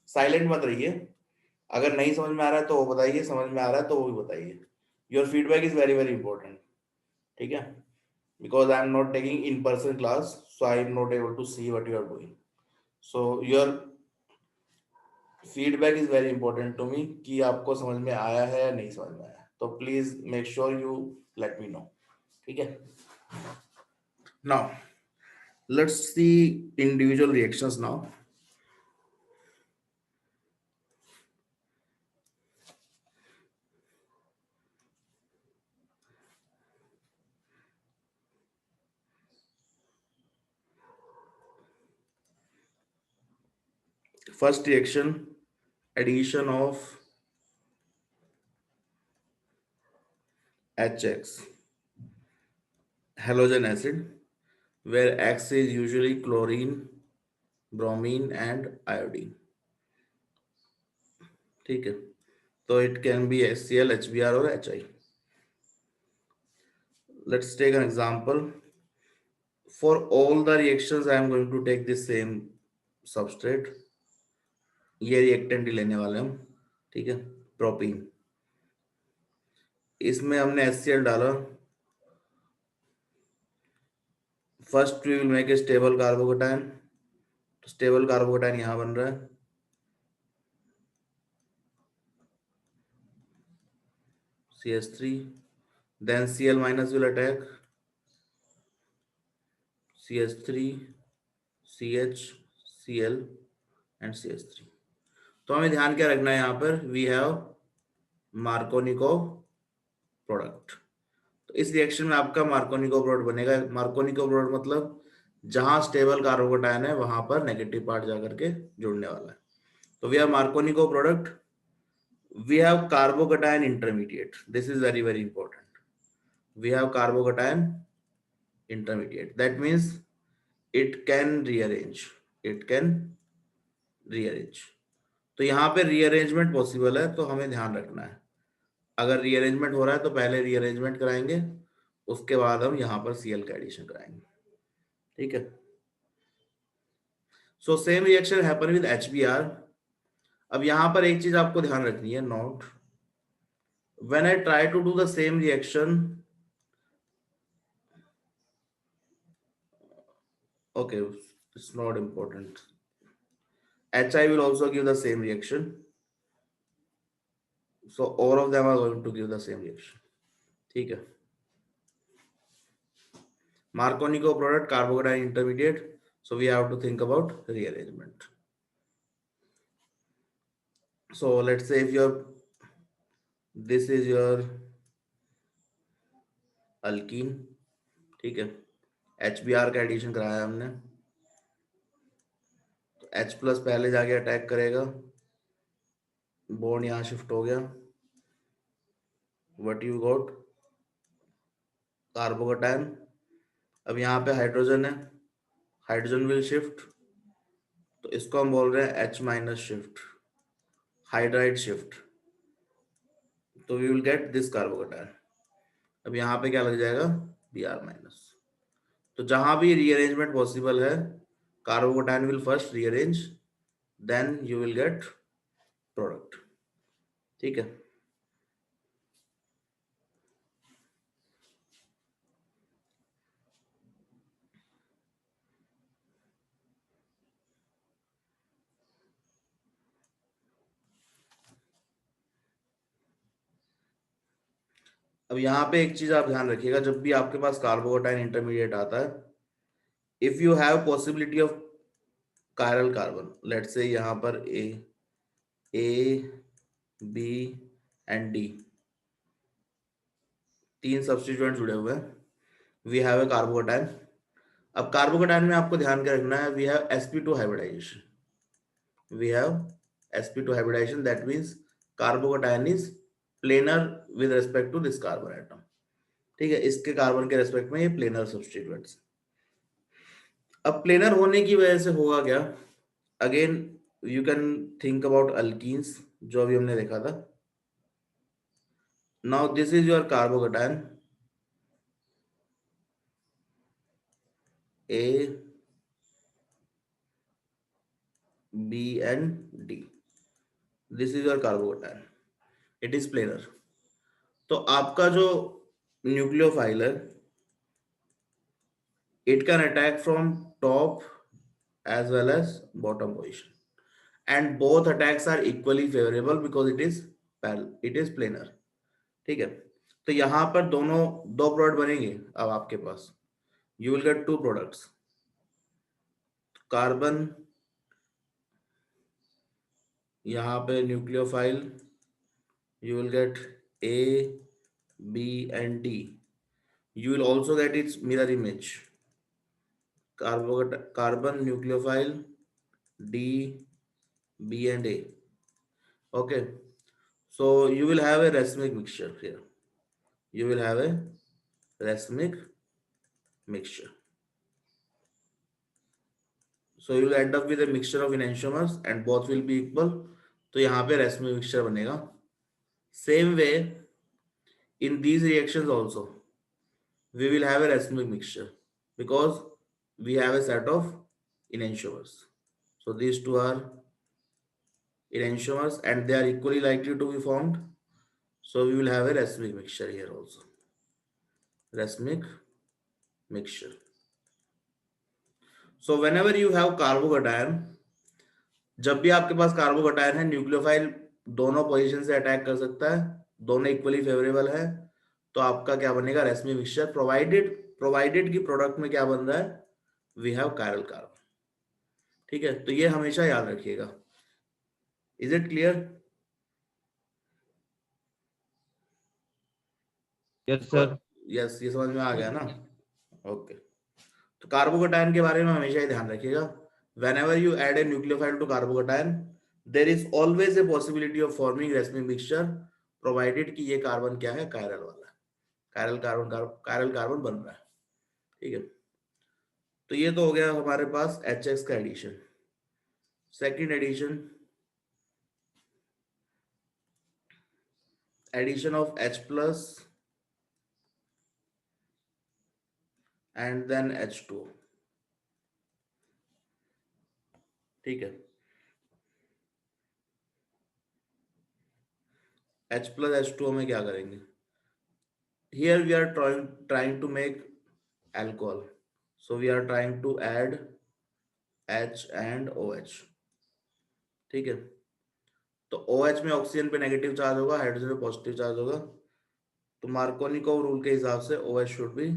Silent मत रहिए. अगर नहीं समझ में आ रहा है तो वो बताइए, समझ में आ रहा है तो वो भी बताइए. Your feedback is very, very important. ठीक है? Because I am not taking in-person class, so I am not able to see what you are doing. So your feedback is very important to me कि आपको समझ में आया है या नहीं समझ में आया. तो please make sure you let me know. ठीक है, now let's see individual reactions now. First reaction, addition of HX, halogen acid, where X is usually chlorine, bromine and iodine. ठीक है, तो it can be HCl, HBr or HI. Let's take an example. For all the reactions I am going to take the same substrate. ये रिएक्टेंट ही लेने वाले हम. ठीक है, प्रोपीन. इसमें हमने HCl डाला. First we will make a stable carbocation. Stable carbocation यहां बन रहा है. CH3, then Cl minus will attack. CH3, CH, Cl and CH3. तो हमें ध्यान क्या रखना है यहाँ पर? We have Markovnikov product. तो इस रिएक्शन में आपका मार्कोनिकोव प्रोडक्ट बनेगा. मार्कोनिकोव प्रोडक्ट मतलब जहां स्टेबल कार्बोकेटायन है वहां पर नेगेटिव पार्ट जाकर के जुड़ने वाला है. तो we have Markovnikov product. We have carbocation intermediate. This is very, very important. We have carbocation intermediate. That means it can rearrange. It can rearrange. तो यहाँ पे rearrangement possible है, तो हमें ध्यान रखना है. अगर रीअरेंजमेंट हो रहा है तो पहले रीअरेंजमेंट कराएंगे, उसके बाद हम यहाँ पर Cl का एडिशन कराएंगे, ठीक है। So same reaction happen with HBr। अब यहाँ पर एक चीज आपको ध्यान रखनी है, note when I try to do the same reaction, okay, it's not important. Hi will also give the same reaction, so all of them are going to give the same reaction, ठीक है। Marconi product, carbocation intermediate, so we have to think about rearrangement. So let's say if this is your alkene, ठीक है, HBr का एडिशन कराया हमने, तो H प्लस पहले जाके अटैक करेगा, बॉन्ड यहाँ शिफ्ट हो गया, व्हाट यू गॉट, कार्बोकेटायन। अब यहाँ पे हाइड्रोजन है, हाइड्रोजन विल शिफ्ट, तो इसको हम बोल रहे हैं H minus shift, hydride shift, तो we will get this carbocation. अब यहाँ पे क्या लग जाएगा, Br माइनस। तो जहां भी रीअरेंजमेंट पॉसिबल है, carbocation will first rearrange, then you will get product, ठीक है। अब यहाँ पे एक चीज आप ध्यान रखिएगा, जब भी आपके पास कार्बोकेटायन इंटरमीडिएट आता है, if you have possibility of chiral carbon, let's say यहाँ पर A, B एंड D, तीन सब्स्टिट्यूएंट जुड़े हुए हैं, वी हैव ए कार्बोकेटायन। अब कार्बोकेटायन में आपको ध्यान क्या रखना है, we have sp2 hybridization, we have sp2 hybridization, that means carbocation is planar with respect to this carbon atom, ठीक है, इसके कार्बन के रेस्पेक्ट में ये प्लेनर सब्स्टिट्यूएंट्स। अब प्लेनर होने की वजह से होगा क्या, again you can think about alkenes जो अभी हमने देखा था। Now this is your carbocation A, B and D, this is your carbocation, it is planar. तो आपका जो न्यूक्लियोफाइल है, it can attack from top as well as bottom position, and both attacks are equally favorable because it is planar, ठीक है। तो यहाँ पर दो प्रोडक्ट बनेंगे। अब आपके पास you will get two products, carbon यहाँ पे nucleophile, you will get A, B and D, you will also get its mirror image, carbon nucleophile D, B and A, okay। So you will have a racemic mixture here, you will have a racemic mixture, so you will end up with a mixture of enantiomers and both will be equal, तो यहाँ पे racemic mixture बनेगा। Same way in these reactions also we will have a racemic mixture because we have a set of enantiomers, so these two are enantiomers and they are equally likely to be formed, so we will have a racemic mixture here also, racemic mixture। So whenever you have carbocation, जब भी आपके पास कार्बोकेटायन है, न्यूक्लियोफाइल दोनों पोजीशन से अटैक कर सकता है, दोनों इक्वली फेवरेबल है, तो आपका क्या बनेगा, रेसमी मिक्सचर, प्रोवाइडेड की प्रोडक्ट में क्या बन रहा है, वी हैव कायरल कार्बन, ठीक है। तो ये हमेशा याद रखिएगा। Is it clear? Yes sir. Yes, ये समझ में आ गया ना? ओके। तो कार्बोकेटायन के बारे में हमेशा ही ध्यान रखिएगा, whenever you add a nucleophile to carbocation there is always a possibility of forming racemic mixture provided कि ये कार्बन क्या है, कायरल वाला है, कायरल कार्बन बन रहा है, ठीक है। तो ये तो हो गया हमारे पास HX का addition. Second addition, addition of H plus and then H2O. ठीक है, H plus H2O में क्या करेंगे? Here we are trying to make alcohol, so we are trying to add H and OH. ठीक है, तो OH में ऑक्सीजन पे नेगेटिव चार्ज होगा, हाइड्रोजन पे पॉजिटिव चार्ज होगा, तो मार्कोनिकोव रूल के हिसाब से OH should be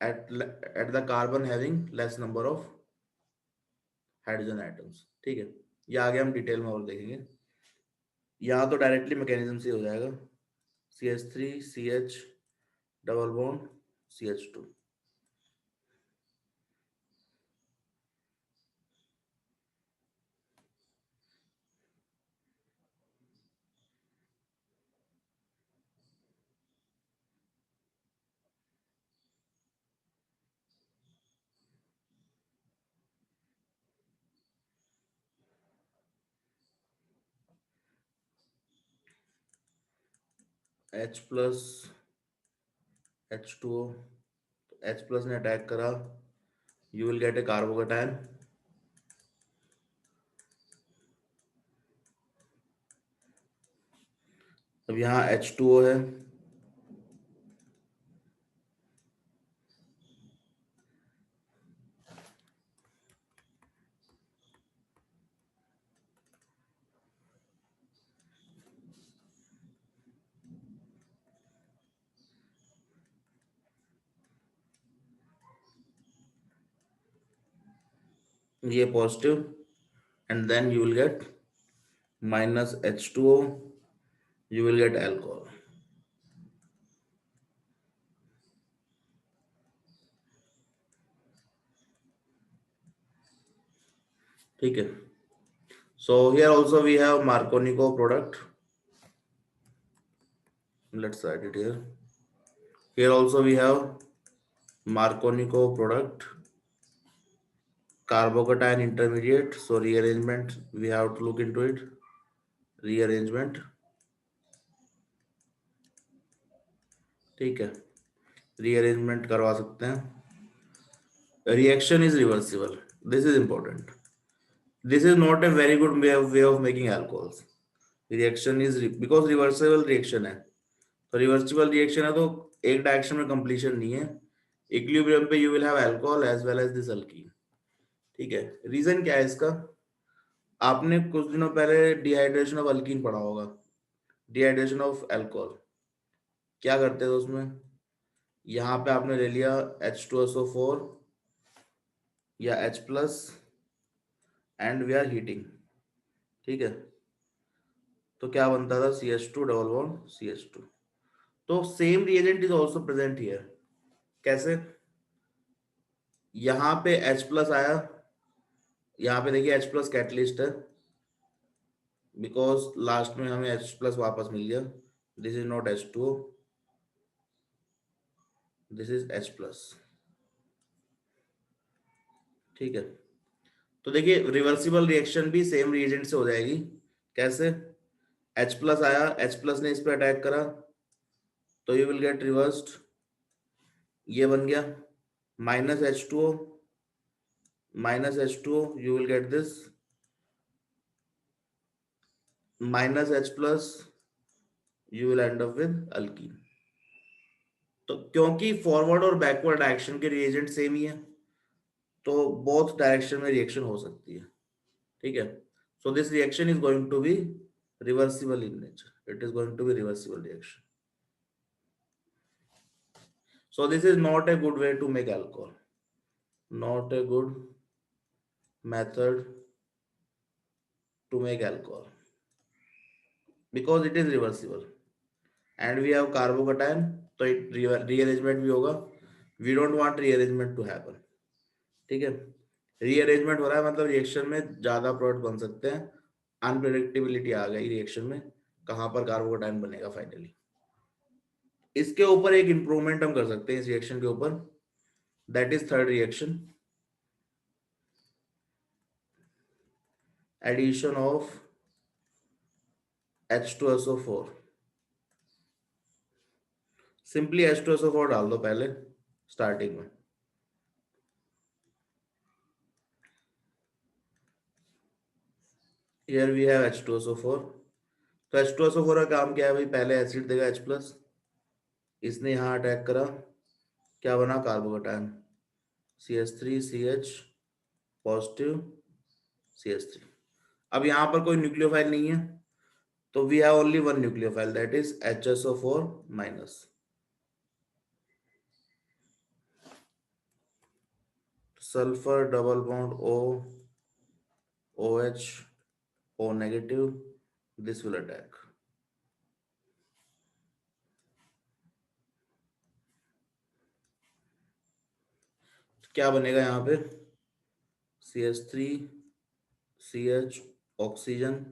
at the carbon having less number of hydrogen atoms. ठीक है, ये आगे हम डिटेल में और देखेंगे। यहाँ तो डायरेक्टली मैकेनिज्म से हो जाएगा, CH3 CH double bond CH2। H plus H2O, H plus ने अटैक करा, you will get a carbocation. अब यहाँ H2O है, ये positive, and then you will get minus H2O, you will get alcohol। ठीक है, so here also we have Markovnikov product, let's write it here। Here also we have Markovnikov product, carbocation intermediate, so rearrangement we have to look into it, rearrangement। ठीक है, rearrangement करवा सकते हैं। Reaction is reversible, this is important, this is not a very good way of making alcohols। Reaction is because reversible reaction है, तो रिवर्सिबल रिएक्शन है तो एक डायरेक्शन में कंप्लीशन नहीं है, इक्विलिब्रियम पे you will have alcohol as well as this alkene. ठीक है, रीजन क्या है इसका? आपने कुछ दिनों पहले डिहाइड्रेशन ऑफ अल्कीन पढ़ा होगा, डिहाइड्रेशन ऑफ अल्कोहल क्या करते थे उसमें? यहाँ पे आपने ले लिया H2SO4 या H plus and we are heating. ठीक है, तो क्या बनता था? CH2 double bond CH2। तो same reagent is also present here. कैसे? यहाँ पे H प्लस आया, यहाँ पे देखिए H प्लस कैटलिस्ट है, बिकॉज लास्ट में हमें H प्लस वापस मिल गया। This is not H2O, this is H plus. ठीक है, तो देखिए रिवर्सिबल रिएक्शन भी सेम रिएजेंट से हो जाएगी। कैसे? H प्लस आया, H प्लस ने इस पे अटैक करा, तो यू विल गेट रिवर्स्ड, ये बन गया minus H2O, minus H2O, you will get this minus H plus, you will and up with alkyne. तो क्योंकि फॉरवर्ड और बैकवर्ड डायरेक्शन के रिएजेंट सेम ही है, तो बोथ डायरेक्शन में रिएक्शन हो सकती है। ठीक है, so this reaction is going to be reversible in nature, it is going to be reversible reaction. So this is not a good way to make alcohol, not a good method to make alcohol, because it is reversible and we have carbocation, तो rearrangement भी होगा। We don't want rearrangement to happen। ठीक है, rearrangement हो रहा है मतलब रिएक्शन में ज्यादा प्रोडक्ट बन सकते हैं, अनप्रेडिक्टेबिलिटी आ गई रिएक्शन में, कहां पर कार्बोकेटायन बनेगा फाइनली। इसके ऊपर एक इंप्रूवमेंट हम कर सकते हैं इस रिएक्शन के ऊपर, that is third reaction, addition of H2SO4 simply H2SO4 डाल दो पहले स्टार्टिंग में। Here we have H2SO4। तो H2SO4 का काम क्या है भाई, पहले एसिड देगा H+, इसने यहाँ अटैक करा, क्या बना, कार्बोकैटायन CH3CH पॉजिटिव CH3। अब यहाँ पर कोई न्यूक्लियोफाइल नहीं है, तो we have only one nucleophile, that is HSO4-। Sulphur double bond O OH O negative, this will attack. क्या बनेगा यहाँ पे, CH3CH oxygen,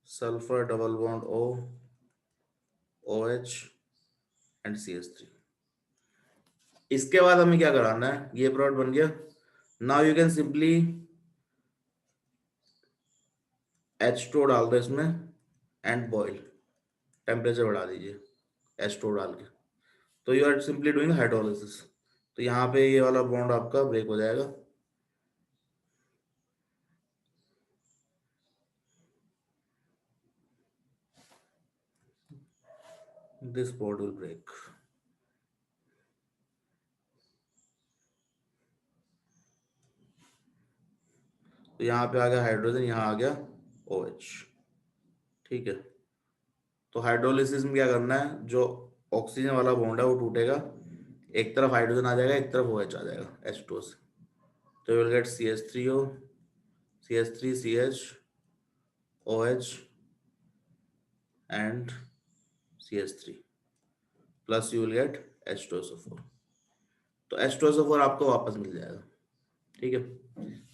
sulphur double bond O OH and CH3। इसके बाद हमें क्या कराना है, ये प्रोडक्ट बन गया। Now you can simply H2 डाल दो इसमें एंड बॉइल, टेम्परेचर बढ़ा दीजिए H2 डाल के, तो you are simply doing hydrolysis. तो यहाँ पे ये वाला बॉन्ड आपका ब्रेक हो जाएगा, दिस बॉन्ड विल ब्रेक। तो यहाँ पे आ गया हाइड्रोजन, यहाँ आ गया OH, ठीक है। तो हाइड्रोलिसिस में क्या करना है, जो ऑक्सीजन वाला बॉन्ड है वो टूटेगा, एक तरफ हाइड्रोजन आ जाएगा, एक तरफ OH आ जाएगा H2 से, तो you will gate CH3O CH3CH OH and CH3 plus you will gate H2SO4। तो H2SO4 आपको वापस मिल जाएगा, ठीक है।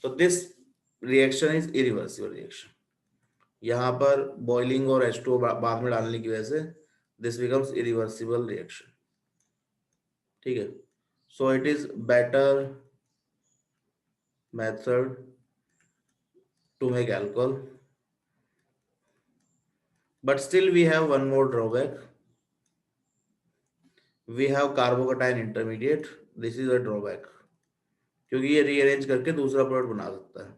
तो this reaction is irreversible reaction. यहाँ पर बॉइलिंग और H2 बाद में डालने की वजह से दिस बिकम्स इरिवर्सिबल रिएक्शन, ठीक है। So it is better method to make alcohol, but still we have one more drawback, we have carbocation intermediate, this is a drawback, क्योंकि ये रीअरेंज करके दूसरा प्रोडक्ट बना सकता है,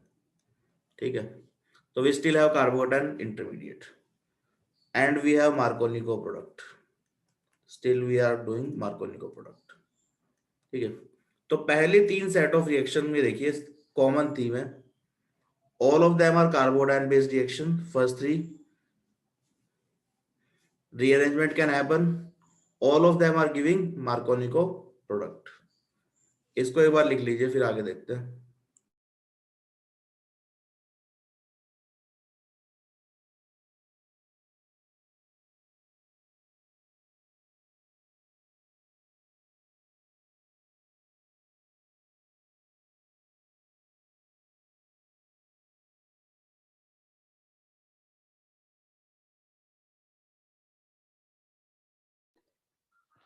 ठीक है। तो we still have carbocation intermediate and we have Markovnikov product, still we are doing Markovnikov product, ठीक है। तो पहले 3 सेट ऑफ रिएक्शन में देखिए कॉमन थीम है, all of them are carbocation based reaction, first 3 rearrangement can happen, all of them are giving Marconico product। इसको एक बार लिख लीजिए, फिर आगे देखते हैं।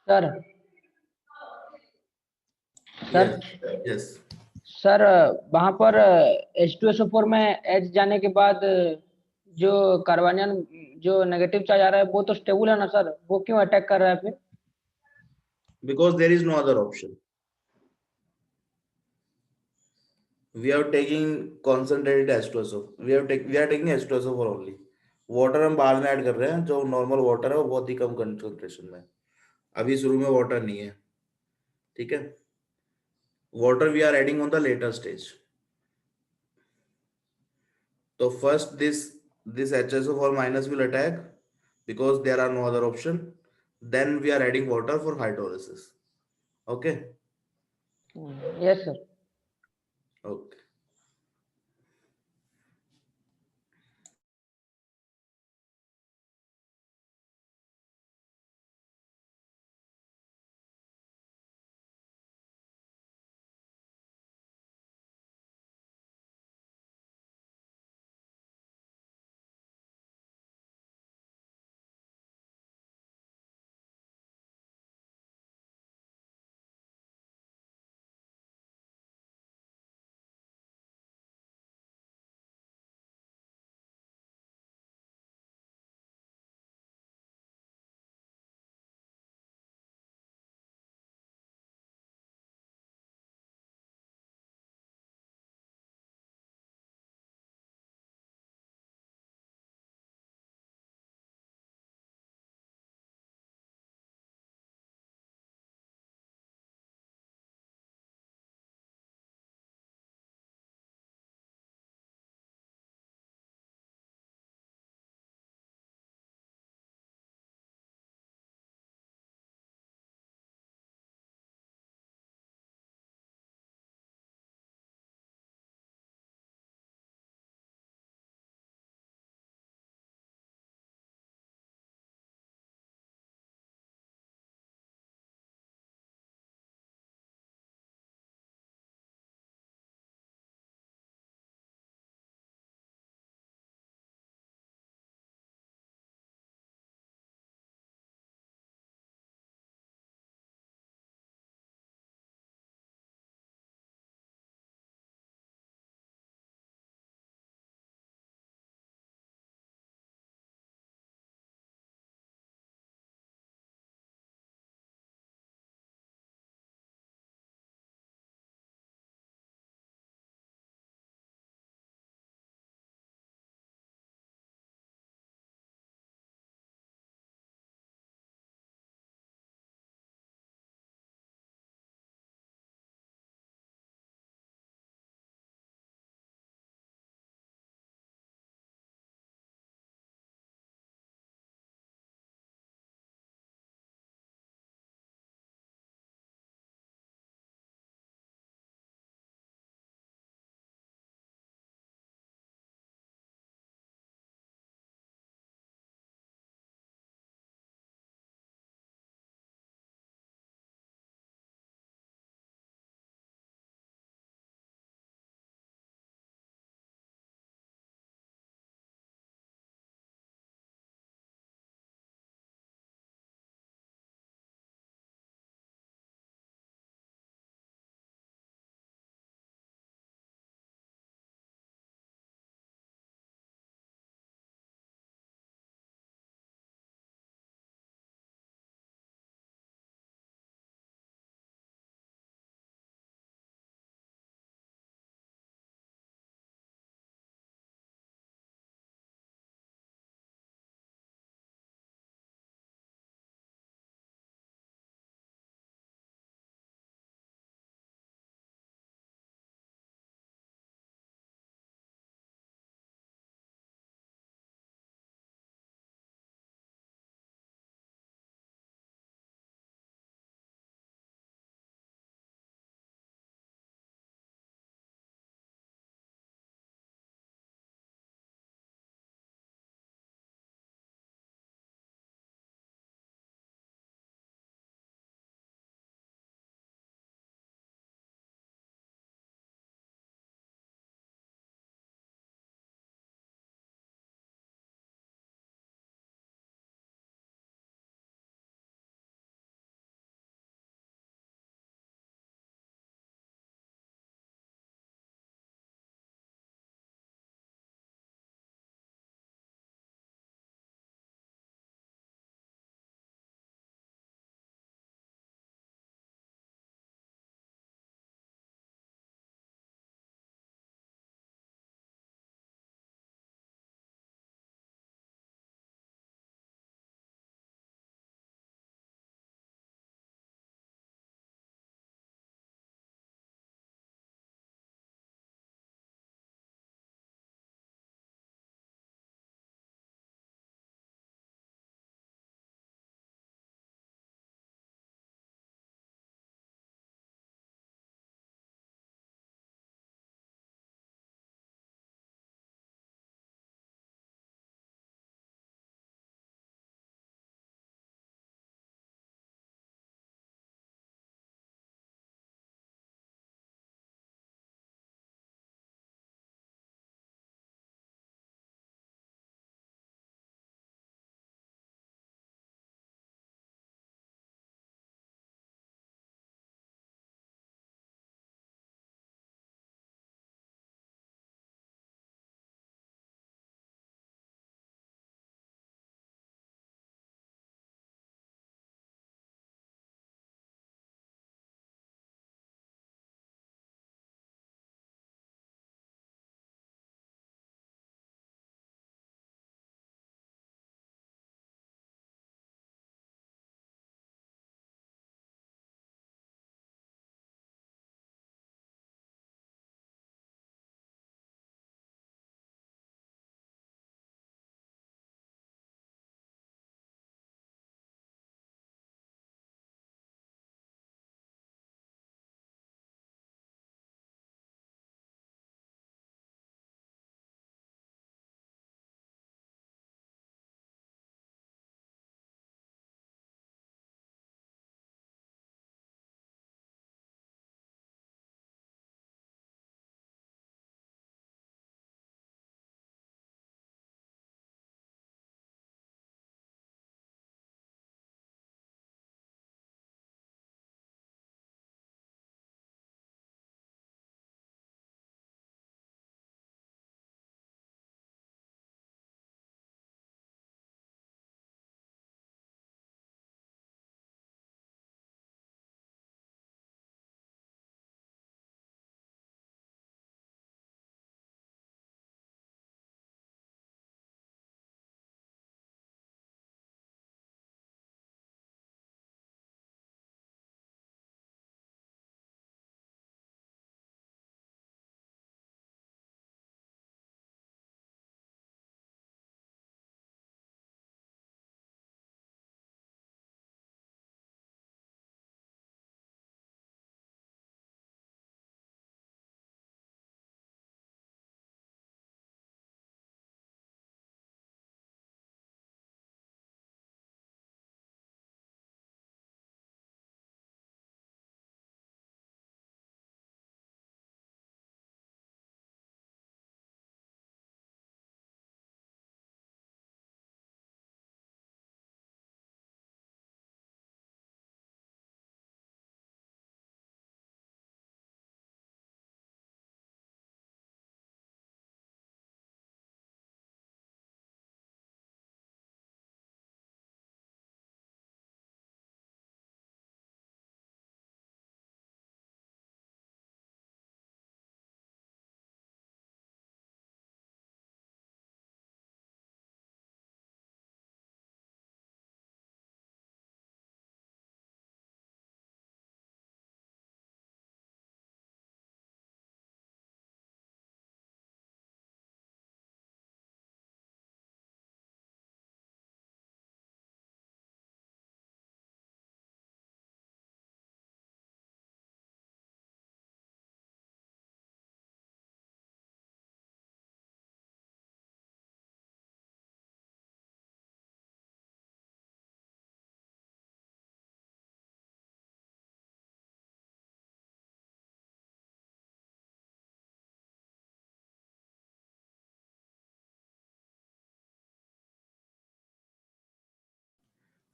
सर सर यस सर वहां पर H2SO4 में H जाने के बाद जो कार्बोनियन जो नेगेटिव चार्ज आ रहा है वो तो स्टेबल है ना सर, वो क्यों अटैक कर रहा है फिर? because there is no other option, we are taking concentrated H2SO, we are taking H2SO4 only। Water हम बाद में ऐड कर रहे हैं, जो नॉर्मल वाटर है वो बहुत ही कम कंसंट्रेशन में, अभी शुरू में वाटर नहीं है, ठीक है। Water we are adding on the later stage. तो first this HSO4 minus will attack because there are no other option, then we are adding water for hydrolysis, okay। Yes sir. Okay।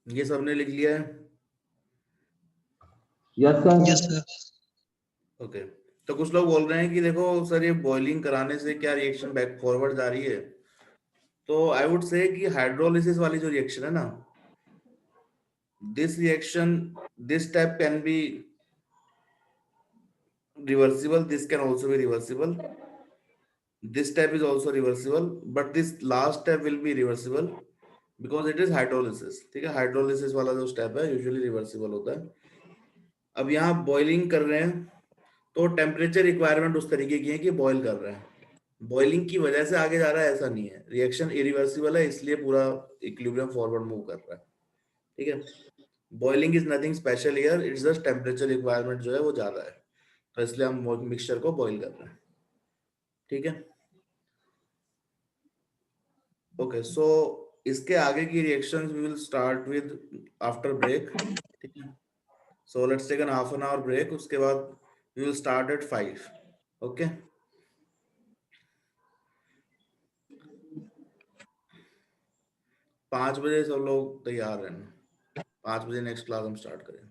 ये सबने लिख लिया है? Yes sir. ओके, तो कुछ लोग बोल रहे हैं कि देखो सर ये बॉइलिंग कराने से क्या रिएक्शन बैक फॉरवर्ड जा रही है, तो आई वुड से कि हाइड्रोलिसिस वाली जो रिएक्शन है ना, this reaction, this step can be reversible, this can also be reversible, this step is also reversible, but this last step will be reversible because it is hydrolysis. ठीक है, हाइड्रोलिसिस वाला जो स्टेप है यूजुअली रिवर्सिबल होता है। अब यहाँ बॉइलिंग कर रहे हैं तो टेम्परेचर रिक्वायरमेंट उस तरीके की है कि बॉइल कर रहे हैं, बॉइलिंग की वजह से आगे जा रहा है ऐसा नहीं है, रिएक्शन इरिवर्सिबल है इसलिए पूरा इक्विलिब्रियम फॉरवर्ड मूव कर रहा है। ठीक है, boiling is nothing special here, it's just temperature requirement जो है वो ज्यादा है, तो इसलिए हम मिक्सचर को बॉइल कर रहे हैं। ठीक है, ओके, सो इसके आगे की reactions we will start with after break. ठीक है, so let's take an half an hour break, उसके बाद we will start at 5। Okay, 5 बजे सब लोग तैयार हैं, 5 बजे नेक्स्ट क्लास हम स्टार्ट करें।